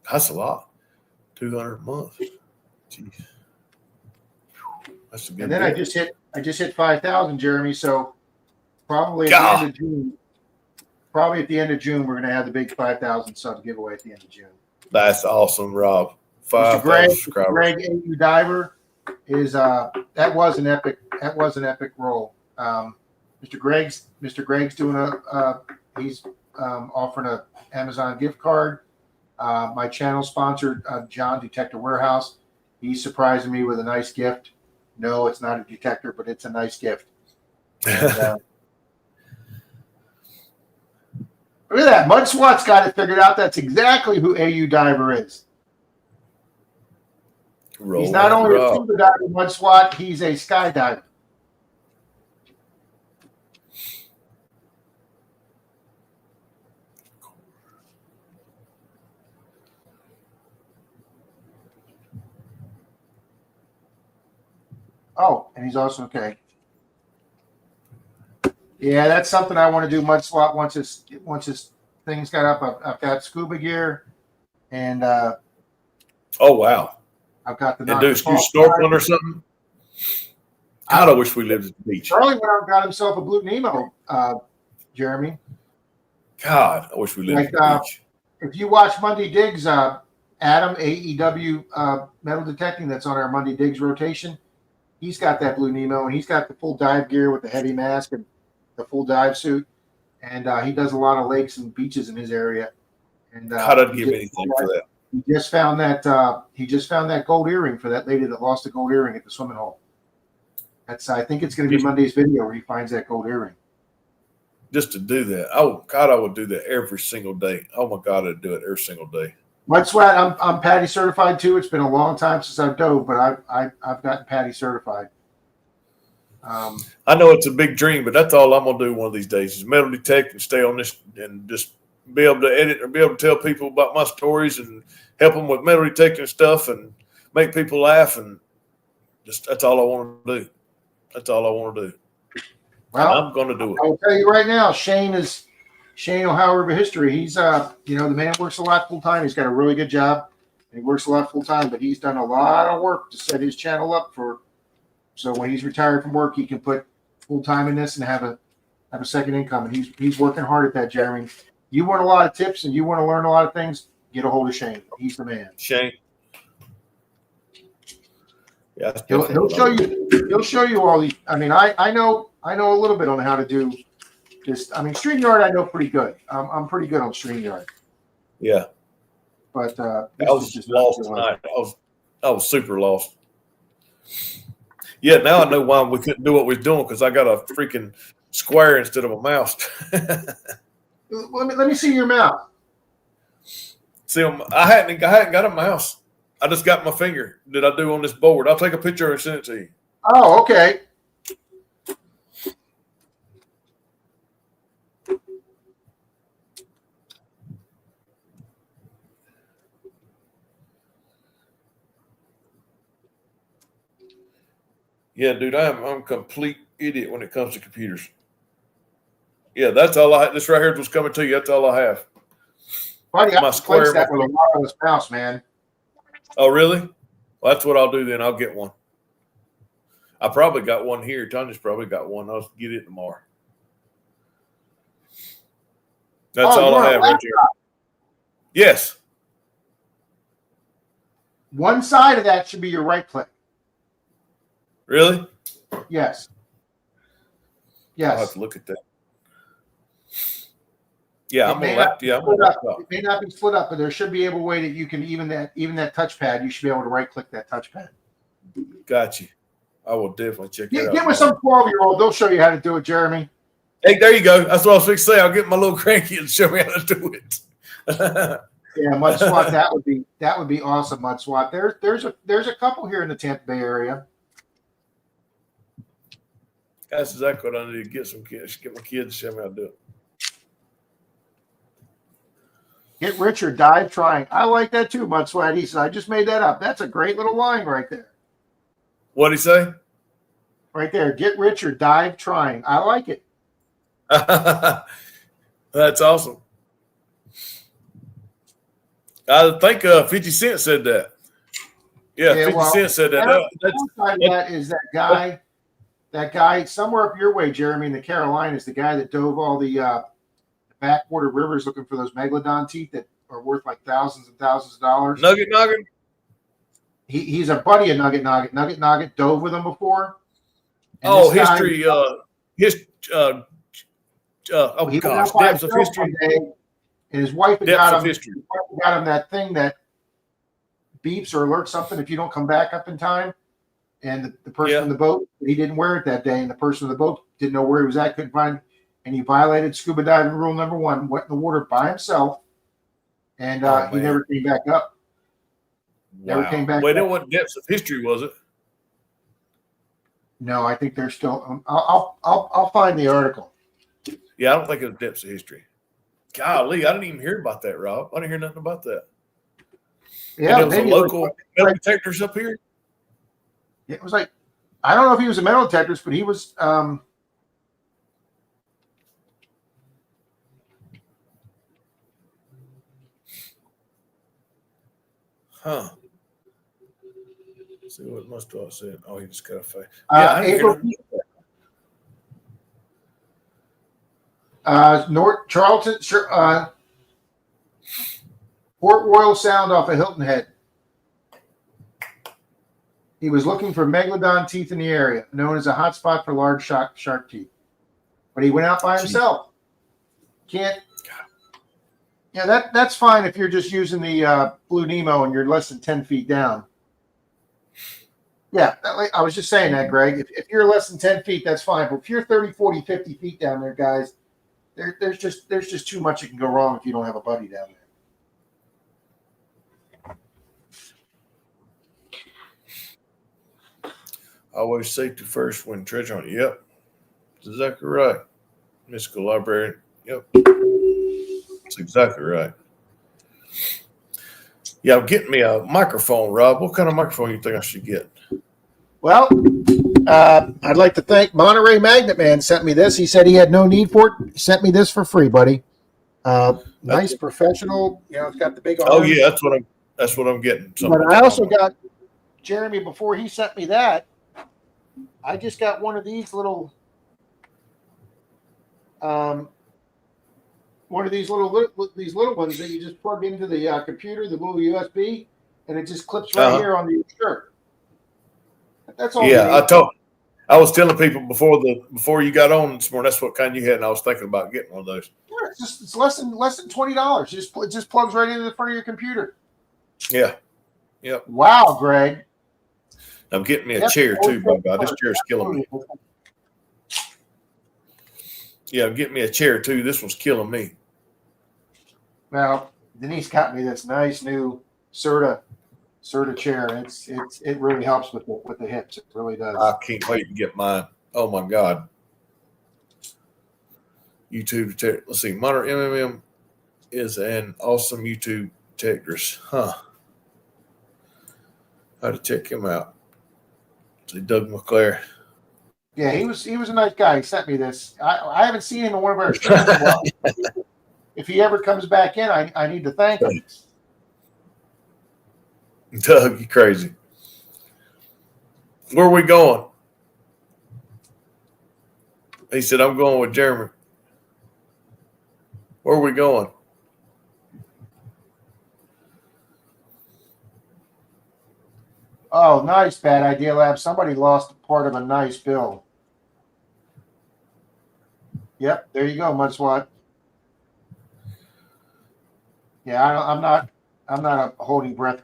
That's a lot. $200 a month. Jeez. That's a good. And then I just hit 5,000, Jeremy. So probably at the end of June. Probably at the end of June, we're going to have the big 5,000 sub giveaway at the end of June. That's awesome, Rob. Mr. Greg AU Diver is that was an epic roll. Mr. Greg's doing he's offering a Amazon gift card. My channel sponsored John Detector Warehouse. He's surprising me with a nice gift. No, it's not a detector, but it's a nice gift. And, look at that. Mud Swat's got it figured out. That's exactly who AU Diver is. He's not only a scuba diver, Mud Swat, he's a skydiver. Oh, and he's also okay. Yeah, that's something I want to do. Mud Swat once his things got up. I've got scuba gear, and oh wow, I've got the. And do you snorkeling or something? God, I wish we lived at the beach. Charlie went out and got himself a Blue Nemo, Jeremy. God, I wish we lived at the beach. If you watch Monday Digs, Adam AEW metal detecting, that's on our Monday Digs rotation. He's got that Blue Nemo, and he's got the full dive gear with the heavy mask and the full dive suit. And he does a lot of lakes and beaches in his area. And how did give anything for that? He just found that gold earring for that lady that lost a gold earring at the swimming hole. I think it's going to be Monday's video where he finds that gold earring. Just to do that, oh God, I would do that every single day. Oh my God, I'd do it every single day. Mud Swat, I'm PADI certified too. It's been a long time since I've dove, but I've gotten PADI certified. I know it's a big dream, but that's all I'm gonna do one of these days is metal detect and stay on this and just be able to edit or be able to tell people about my stories and help them with metal detecting stuff and make people laugh, and just that's all I want to do. That's all I want to do. Well, I'm going to do it. I will tell you right now, Shane, Ohio River History. He's the man works a lot full time. He's got a really good job. And he works a lot full time, but he's done a lot of work to set his channel up for So when he's retired from work, he can put full time in this and have a second income. And he's working hard at that, Jeremy. You want a lot of tips and you want to learn a lot of things, get a hold of Shane. He's the man. Shane. Yeah, He'll show you. He'll show you all these. I mean, I know a little bit on how to do this. I mean, StreamYard I know pretty good. I'm pretty good on StreamYard. Yeah. But I was just lost tonight. I was super lost. Yeah, now I know why we couldn't do what we was doing, because I got a freaking square instead of a mouse. Let me see your mouse. See, I hadn't got a mouse. I just got my finger that I do on this board. I'll take a picture and send it to you. Oh, okay. Yeah, dude, I'm a complete idiot when it comes to computers. Yeah, that's all I. This right here was coming to you. That's all I have. Buddy, My I square. replaced that with a wireless mouse, man. Oh, really? Well, that's what I'll do then. I'll get one. I probably got one here. Tanya's probably got one. I'll get it tomorrow. That's all I have right here. Yes. One side of that should be your right click. Really? Yes. I'll have to look at that. Yeah, I'm on that. Yeah, I'm on that. It may not be split up, but there should be a way that you can even that touchpad. You should be able to right click that touchpad. Got you. I will definitely check that out. Get with some 12-year-old. They'll show you how to do it, Jeremy. Hey, there you go. That's what I was fixing to say. I'll get my little grandkids to show me how to do it. Yeah, Mud Swat. That would be awesome, Mud Swat. There's a couple here in the Tampa Bay area. That's exactly what I need to get some kids. Get my kids to show me how to do it. Get rich or die trying. I like that too, Mud Swat. He said, I just made that up. That's a great little line right there. What'd he say? Right there. Get rich or die trying. I like it. That's awesome. I think 50 Cent said that. Yeah, 50 Cent said that. That is that guy somewhere up your way, Jeremy, in the Carolinas, the guy that dove all the backwater rivers looking for those megalodon teeth that are worth like thousands and thousands of dollars. Nugget Noggin? He's a buddy of Nugget Noggin. Nugget Noggin dove with him before. And history. Depths of history. And his wife had got him that thing that beeps or alerts something if you don't come back up in time. And the person in the boat, he didn't wear it that day, and the person in the boat didn't know where he was at, couldn't find him, and he violated scuba diving rule number 1, went in the water by himself, and he never came back up. Wow. Never came back. Wait, it wasn't Depths of History, was it? No, I think they're still. I'll find the article. Yeah, I don't think it was Depths of History. Golly, I didn't even hear about that, Rob. I didn't hear nothing about that. Yeah, and it was a local metal detectors up here. It was like, I don't know if he was a metal detectorist, but he was. Huh. Let's see what must have said. Oh, he just got a face. April. North Charleston, Port Royal Sound off of Hilton Head. He was looking for megalodon teeth in the area, known as a hotspot for large shark teeth. But he went out by himself. Can't. Yeah, that's fine if you're just using the Blue Nemo and you're less than 10 feet down. Yeah, I was just saying that, Greg. If you're less than 10 feet, that's fine. But if you're 30, 40, 50 feet down there, guys, there's just too much that can go wrong if you don't have a buddy down there. Always safety first when treasure hunt. Yep. That's exactly right. Mystical librarian. Yep. That's exactly right. Yeah, get me a microphone, Rob. What kind of microphone you think I should get? Well, I'd like to thank Monterey Magnet Man sent me this. He said he had no need for it. He sent me this for free, buddy. Nice professional. You know, it's got the big arms. Oh yeah, that's what I'm getting. But I also got Jeremy before he sent me that. I just got one of these little these little ones that you just plug into the computer, the little USB, and it just clips right here on the shirt. That's all. Yeah, I was telling people before you got on this morning, that's what kind you had, and I was thinking about getting one of those. Yeah, it's less than $20. It just plugs right into the front of your computer. Yeah. Yep. Wow, Greg. I'm getting me a chair too, by God. This chair's killing me. Yeah, get me a chair too. This one's killing me. Now, Denise got me this nice new Serta chair. It really helps with the hips. It really does. I can't wait to get mine. Oh my God. YouTube detector. Let's see. Monitor MMM is an awesome YouTube detectorist. Huh. How to check him out. See Doug McClare. Yeah, he was a nice guy. He sent me this. I haven't seen him in one of our shows in a while. If he ever comes back in, I need to thank him. Doug, you crazy. Where are we going? He said, I'm going with Jeremy. Where are we going? Oh, nice. Bad Idea Lab. Somebody lost part of a nice bill. Yep, there you go, Mudswat. Yeah, I'm not a holding breath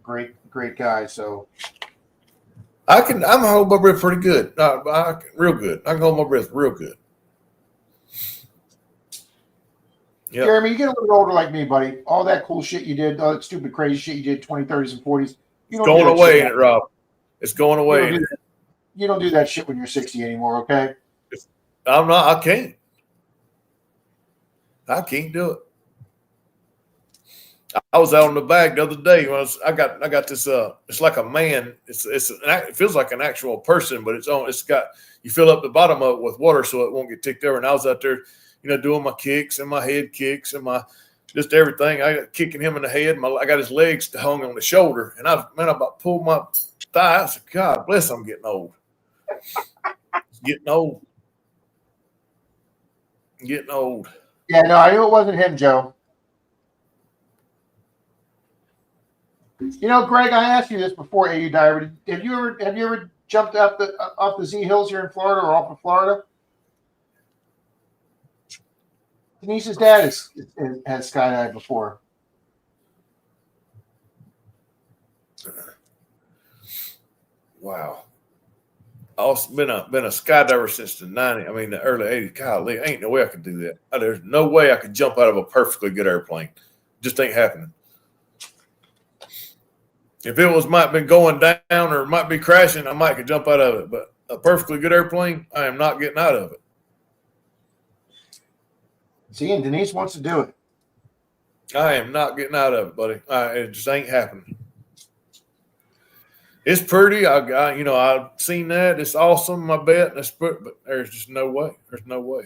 great guy, so I'm holding my breath pretty good. Real good. I can hold my breath real good. Yep. Jeremy, you get a little older like me, buddy. All that cool shit you did, all that stupid crazy shit you did 20s, 30s, and 40s. It's going away, ain't it, Rob? It's going away. You don't do that shit when you're 60 anymore, okay? I'm not. I can't. I can't do it. I was out on the bag the other day when I got this. It's like a man. It feels like an actual person, but you fill up the bottom of it with water so it won't get ticked over. And I was out there, doing my kicks and my head kicks and my just everything. I got kicking him in the head. I got his legs hung on the shoulder, and I about pulled my thigh. I said, God bless, I'm getting old. Getting old. Getting old. Yeah, no, I knew it wasn't him, Joe. Greg, I asked you this before, AU Diver. Have you ever jumped off the Z Hills here in Florida or off of Florida? Denise's dad has skydived before. Wow. I've been a skydiver since the early 80s. Golly, ain't no way I could do that. There's no way I could jump out of a perfectly good airplane. Just ain't happening. If it might be going down or might be crashing, I might could jump out of it. But a perfectly good airplane, I am not getting out of it. See, and Denise wants to do it. I am not getting out of it, buddy. It just ain't happening. It's pretty. I've seen that. It's awesome, I bet. But there's just no way. There's no way.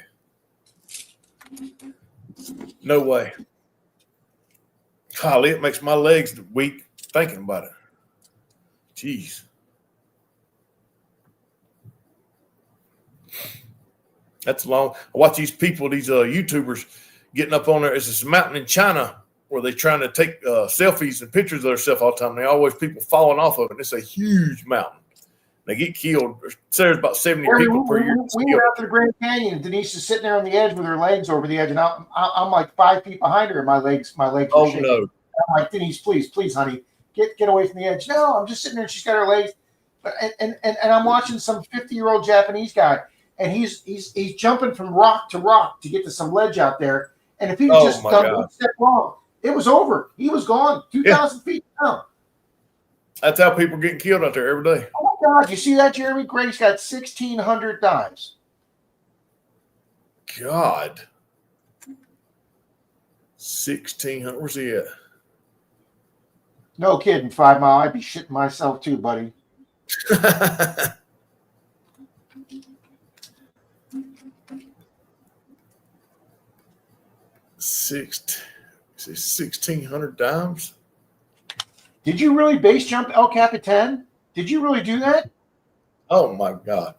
No way. Golly, it makes my legs weak thinking about it. Jeez. That's long. I watch these people, these YouTubers getting up on there. It's this mountain in China where they're trying to take selfies and pictures of themselves all the time. They always people falling off of it. It's a huge mountain. They get killed. There's about 70 people per year. We were out to the Grand Canyon, and Denise is sitting there on the edge with her legs over the edge, and I'm like 5 feet behind her, and my legs Oh, are shaking. no. I'm like, Denise, please, honey, get away from the edge. No, I'm just sitting there, and she's got her legs. And I'm watching some 50-year-old Japanese guy, and he's jumping from rock to rock to get to some ledge out there. And if he was just done one step wrong, it was over. He was gone 2,000 feet down. That's how people are getting killed out there every day. Oh, my God. You see that, Jeremy? Greg's got 1,600 dives. God. 1,600. Where's he at? No kidding, 5 Mile. I'd be shitting myself too, buddy. 1,600 dimes. Did you really base jump El Capitan? Did you really do that? Oh my God.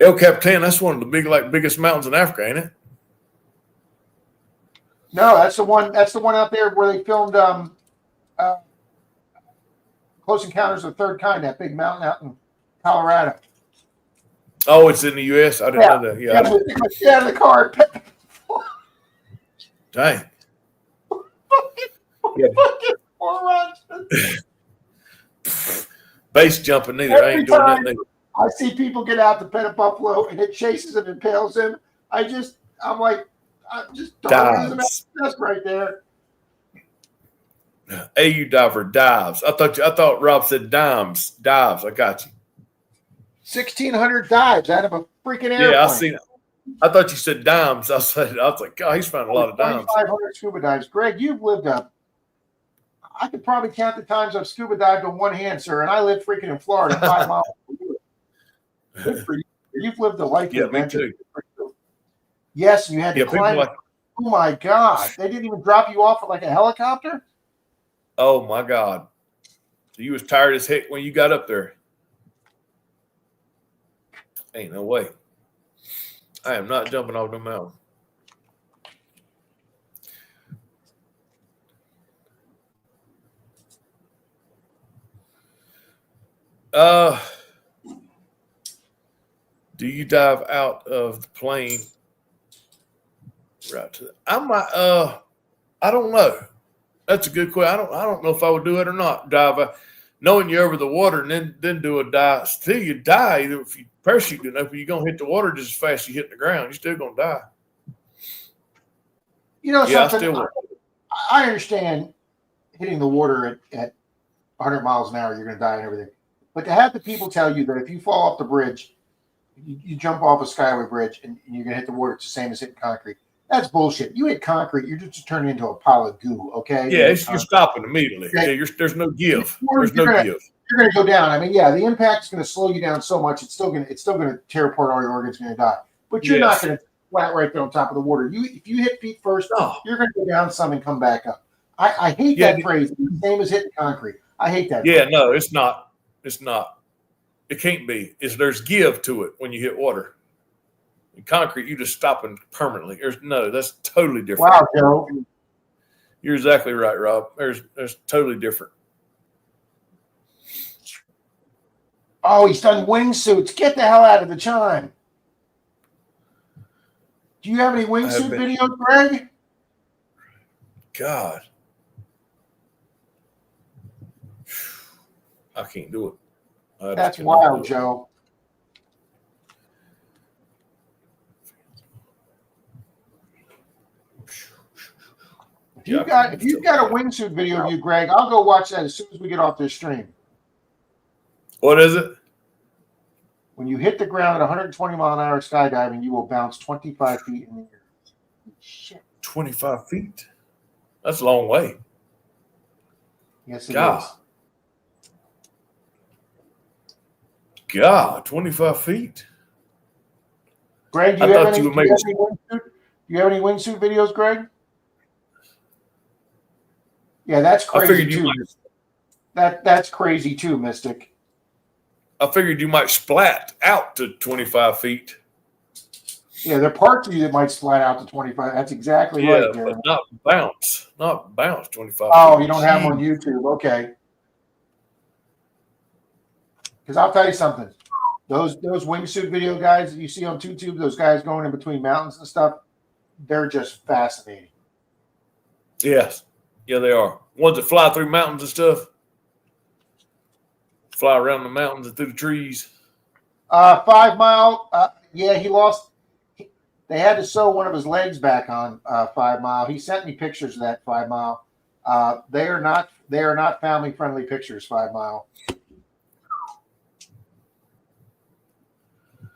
El Capitan, that's one of the biggest mountains in Africa, ain't it? No, that's the one. That's the one out there where they filmed Close Encounters of the Third Kind. That big mountain out in Colorado. Oh, it's in the U.S. I didn't know that. Yeah. Get out of the car. Dang. Fucking morons. Base jumping neither. I ain't doing that neither. I see people get out to pet a buffalo and it chases and impales him. I'm like, I'm just Dives. that's right there. AU diver dives. I thought Rob said dimes. Dives. I got you. 1,600 dives out of a freaking airplane. Yeah, I seen it. I thought you said dimes. I was like, God, he's found a lot of dimes. 2,500 scuba dives. Greg, you've lived up. I could probably count the times I've scuba dived on one hand, sir, and I live freaking in Florida, 5 miles from you. Good for you. You've lived a life of adventure. Yes, you had to climb. Oh my God! They didn't even drop you off like a helicopter. Oh my God! So you was tired as heck when you got up there. Ain't no way. I am not jumping off the mountain. Do you dive out of the plane right to I don't know. That's a good question. I don't know if I would do it or not. Dive knowing you're over the water and then do a dive. Still you die either if you parachute enough, you're gonna hit the water just as fast as you hit the ground. You're still gonna die. You know something? I still would. I understand hitting the water at 100 miles an hour, you're going to die and everything. But to have the people tell you that if you fall off the bridge, you jump off a skyway bridge and you're going to hit the water, it's the same as hitting concrete. That's bullshit. You hit concrete, you're just turning into a pile of goo, okay? Yeah, you're stopping immediately. Okay. Yeah, there's no give. There's no give. You're going to go down. I mean, yeah, the impact is going to slow you down so much, it's still going to tear apart all your organs, going to die. But you're not going to flat right there on top of the water. If you hit feet first, you're going to go down some and come back up. I hate that phrase. It's the same as hitting concrete. I hate that. Yeah, no, it's not. It's not. It can't be. There's give to it when you hit water. In concrete, you just stopping permanently. That's totally different. Wow, Joe. You're exactly right, Rob. There's totally different. Oh, he's done wingsuits. Get the hell out of the chime. Do you have any wingsuit videos, Greg? God. I can't do it. That's wild, Joe. If you've got a wingsuit video of you, Greg, I'll go watch that as soon as we get off this stream. What is it? When you hit the ground at 120 mile an hour skydiving, you will bounce 25 feet in the air. Shit. 25 feet? That's a long way. Yes, it is. God, 25 feet. Greg, do you have any wingsuit videos, Greg? Yeah, that's crazy too. That's crazy too, Mystic. I figured you might splat out to 25 feet. Yeah, there are parts of you that might splat out to 25. That's exactly right. Yeah, but not bounce 25 Oh, feet. you don't have them on YouTube. Okay. Because I'll tell you something. Those wingsuit video guys that you see on YouTube, those guys going in between mountains and stuff, they're just fascinating. Yes. Yeah, they are. Ones that fly through mountains and stuff. Fly around the mountains and through the trees. 5 Mile. Yeah, he lost. They had to sew one of his legs back on 5 Mile. He sent me pictures of that 5 Mile. They are not family friendly pictures. 5 Mile.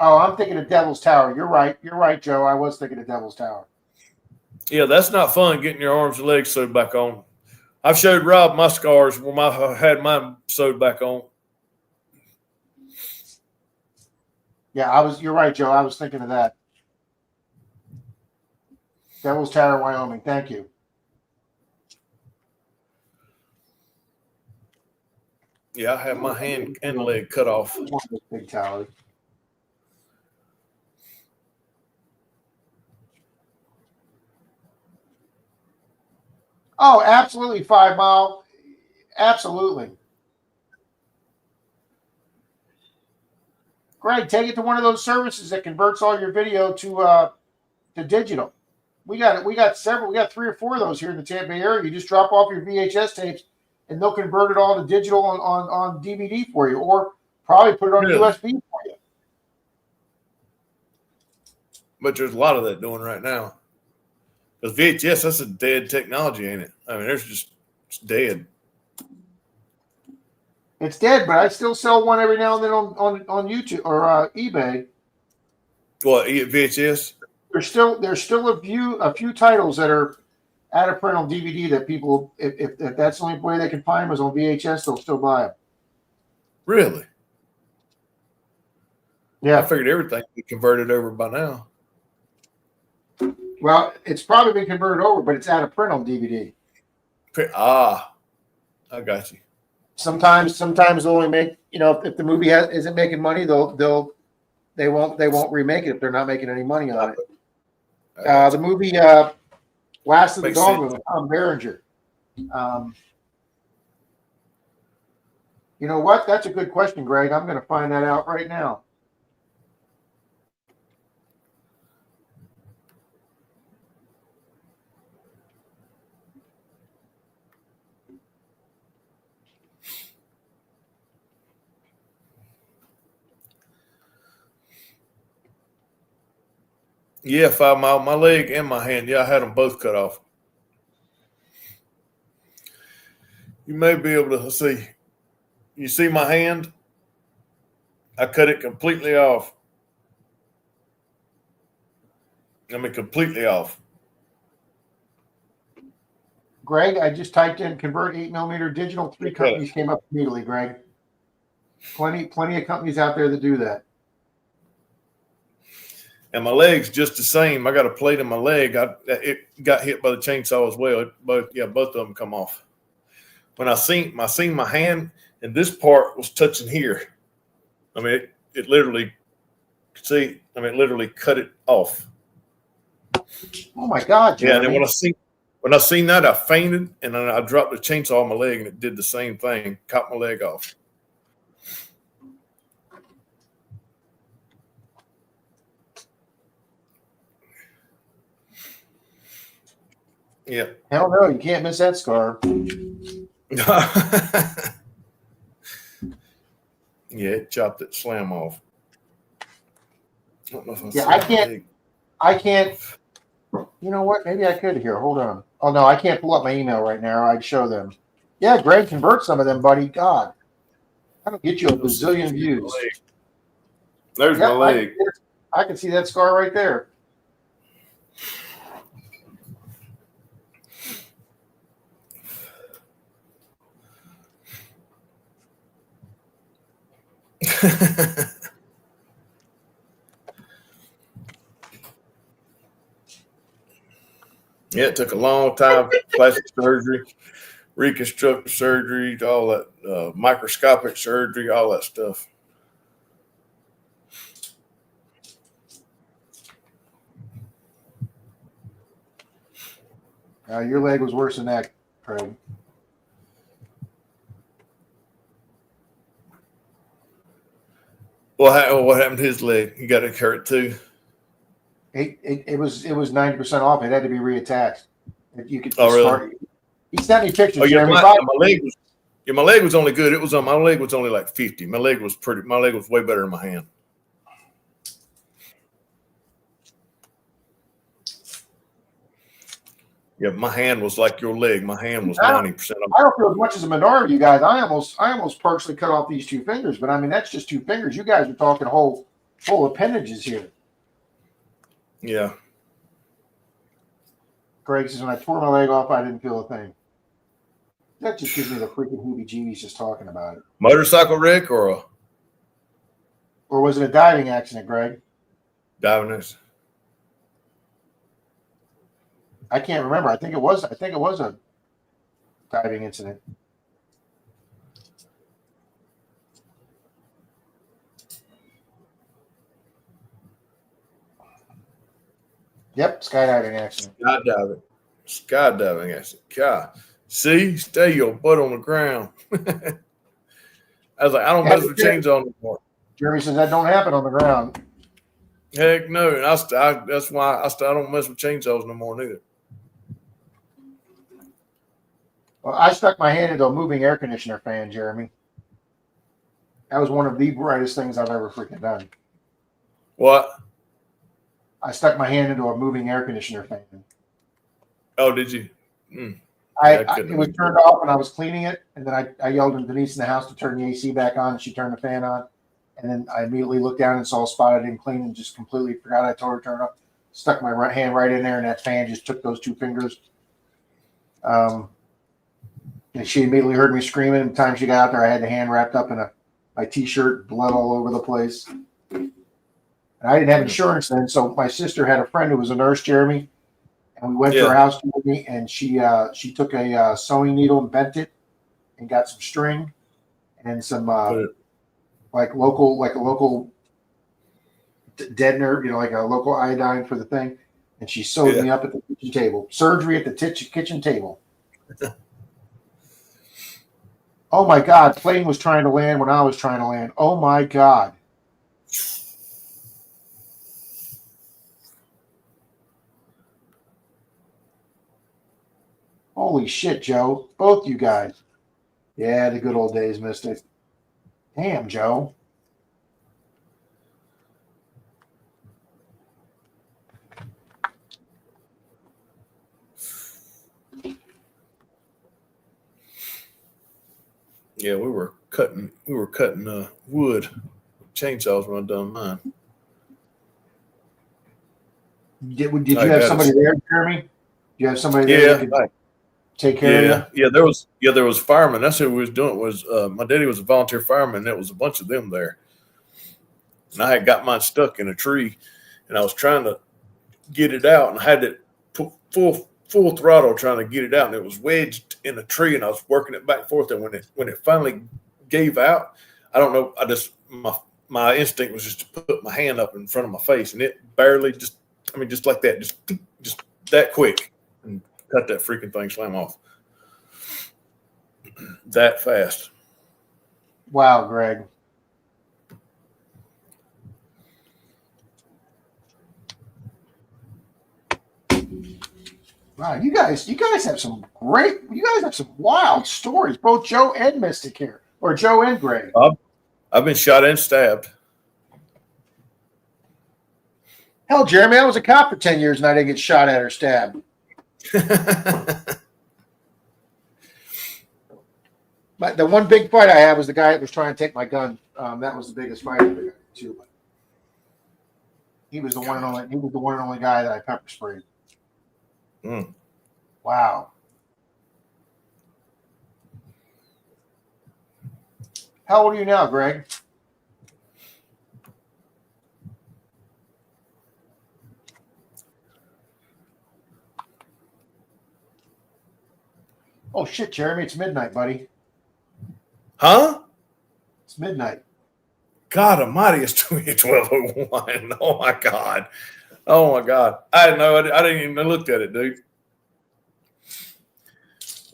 Oh, I'm thinking of Devil's Tower. You're right, Joe. I was thinking of Devil's Tower. Yeah, that's not fun getting your arms and legs sewed back on. I've showed Rob my scars where I had mine sewed back on. Yeah, you're right, Joe. I was thinking of that. Devil's Tower, Wyoming. Thank you. Yeah, I had my hand and leg cut off. Fatality. Oh, absolutely, 5 Mile. Absolutely. Greg, take it to one of those services that converts all your video to digital. We got several. We got 3 or 4 of those here in the Tampa Bay area. You just drop off your VHS tapes, and they'll convert it all to digital on DVD for you, or probably put it on Really? USB for you. But there's a lot of that doing right now. Because VHS, that's a dead technology, ain't it? I mean, it's dead. It's dead, but I still sell one every now and then on YouTube or eBay. What, VHS? There's still a few titles that are out of print on DVD that people, if that's the only way they can find them is on VHS, they'll still buy them. Really? Yeah. I figured everything would be converted over by now. Well, it's probably been converted over, but it's out of print on DVD. I got you. Sometimes they'll only make, if the movie isn't making money, they won't remake it if they're not making any money on it. The movie Last of the Dogwood with Tom Berenger. You know what? That's a good question, Greg. I'm going to find that out right now. Yeah, 5 Mile, my leg and my hand. Yeah, I had them both cut off. You may be able to see. You see my hand? I cut it completely off. I mean, completely off. Greg, I just typed in convert 8mm digital. 3 companies came up immediately, Greg. Plenty of companies out there that do that. And my leg's just the same. I got a plate in my leg. It got hit by the chainsaw as well. Both of them come off. When I seen my hand, and this part was touching here. I mean, it literally, it literally cut it off. Oh my God, Jeremy. Yeah, and then when I seen that, I fainted, and then I dropped the chainsaw on my leg, and it did the same thing, cut my leg off. Yeah. Hell no, you can't miss that scar. Yeah, it chopped it slam off. I don't know if I can't. You know what? Maybe I could here. Hold on. Oh no, I can't pull up my email right now. I'd show them. Yeah, Greg, convert some of them, buddy. God, that'll get you a bazillion views. There's my leg. I can see that scar right there. Yeah, it took a long time. Plastic surgery, reconstructive surgery, all that microscopic surgery, all that stuff. Your leg was worse than that, Craig. What happened to his leg? He got it hurt too. It was 90% off. It had to be reattached. You could. Oh really? He sent me pictures. Oh yeah, my leg was only good. My leg was only like 50. My leg was way better than my hand. Yeah, my hand was like your leg. My hand was 90%. I don't feel as much as a minority, you guys. I almost partially cut off these 2 fingers, but I mean that's just 2 fingers. You guys are talking whole appendages here. Yeah. Greg says when I tore my leg off, I didn't feel a thing. That just gives me the freaking heebie-jeebies just talking about it. Motorcycle wreck or was it a diving accident, Greg? Diving accident. I can't remember. I think it was a diving incident. Yep, skydiving accident. Skydiving accident. God. See, stay your butt on the ground. I was like, I don't mess with chainsaw anymore. Jeremy says that don't happen on the ground. Heck no. And that's why I don't mess with chainsaws no more neither. Well, I stuck my hand into a moving air conditioner fan, Jeremy. That was one of the brightest things I've ever freaking done. What? I stuck my hand into a moving air conditioner fan. Oh, did you? It was turned off and I was cleaning it, and then I yelled at Denise in the house to turn the AC back on, and she turned the fan on. And then I immediately looked down and saw a spot I didn't clean and just completely forgot I told her to turn it off. Stuck my right hand right in there, and that fan just took those 2 fingers. And she immediately heard me screaming. And the time she got out there, I had the hand wrapped up in my T-shirt, blood all over the place. And I didn't have insurance then, so my sister had a friend who was a nurse, Jeremy, and we went to her house with me, and she took a sewing needle and bent it and got some string and some like a local deadener, like a local iodine for the thing, and she sewed me up at the kitchen table. Surgery at the kitchen table. Oh my God, plane was trying to land when I was trying to land. Oh my God. Holy shit, Joe. Both you guys. Yeah, the good old days, Mystic. Damn, Joe. Yeah, we were cutting wood chainsaws when I done mine. Did you have somebody there, Jeremy? Did you have somebody there that could take care of you? Yeah, there was firemen. That's what we was doing. My daddy was a volunteer fireman. There was a bunch of them there, and I had got mine stuck in a tree, and I was trying to get it out, and I had it full throttle trying to get it out, and it was wedged in a tree, and I was working it back and forth. And when it finally gave out, I don't know. My instinct was just to put my hand up in front of my face, and it barely just like that, just that quick, and cut that freaking thing slam off. That fast. Wow, Greg. Wow, you guys have some wild stories, both Joe and Mystic here, or Joe and Greg. I've been shot and stabbed. Hell, Jeremy, I was a cop for 10 years and I didn't get shot at or stabbed. But the one big fight I had was the guy that was trying to take my gun. That was the biggest fight I ever got into. But he was the one and only. He was the one and only guy that I pepper sprayed. Wow. How old are you now, Greg? Oh shit, Jeremy! It's midnight, buddy. Huh? It's midnight. God Almighty! It's 12:01. Oh my God! Oh my God! I didn't know. I didn't even look at it, dude.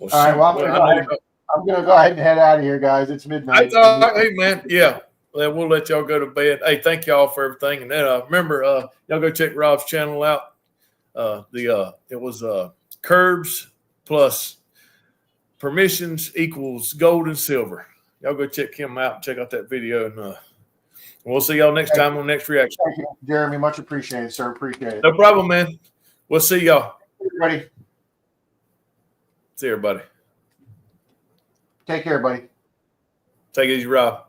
Well, all right. Well, I'm gonna go ahead and head out of here, guys. It's midnight. Hey, man. Yeah. We'll let y'all go to bed. Hey, thank y'all for everything. And then remember, y'all go check Rob's channel out. It was curbs plus permissions equals gold and silver. Y'all go check him out and check out that video, and we'll see y'all next time on Next Reaction. Thank you, Jeremy. Much appreciated, sir. Appreciate it. No problem, man. We'll see y'all. Everybody. See everybody. Take care, buddy. Take it easy, Rob.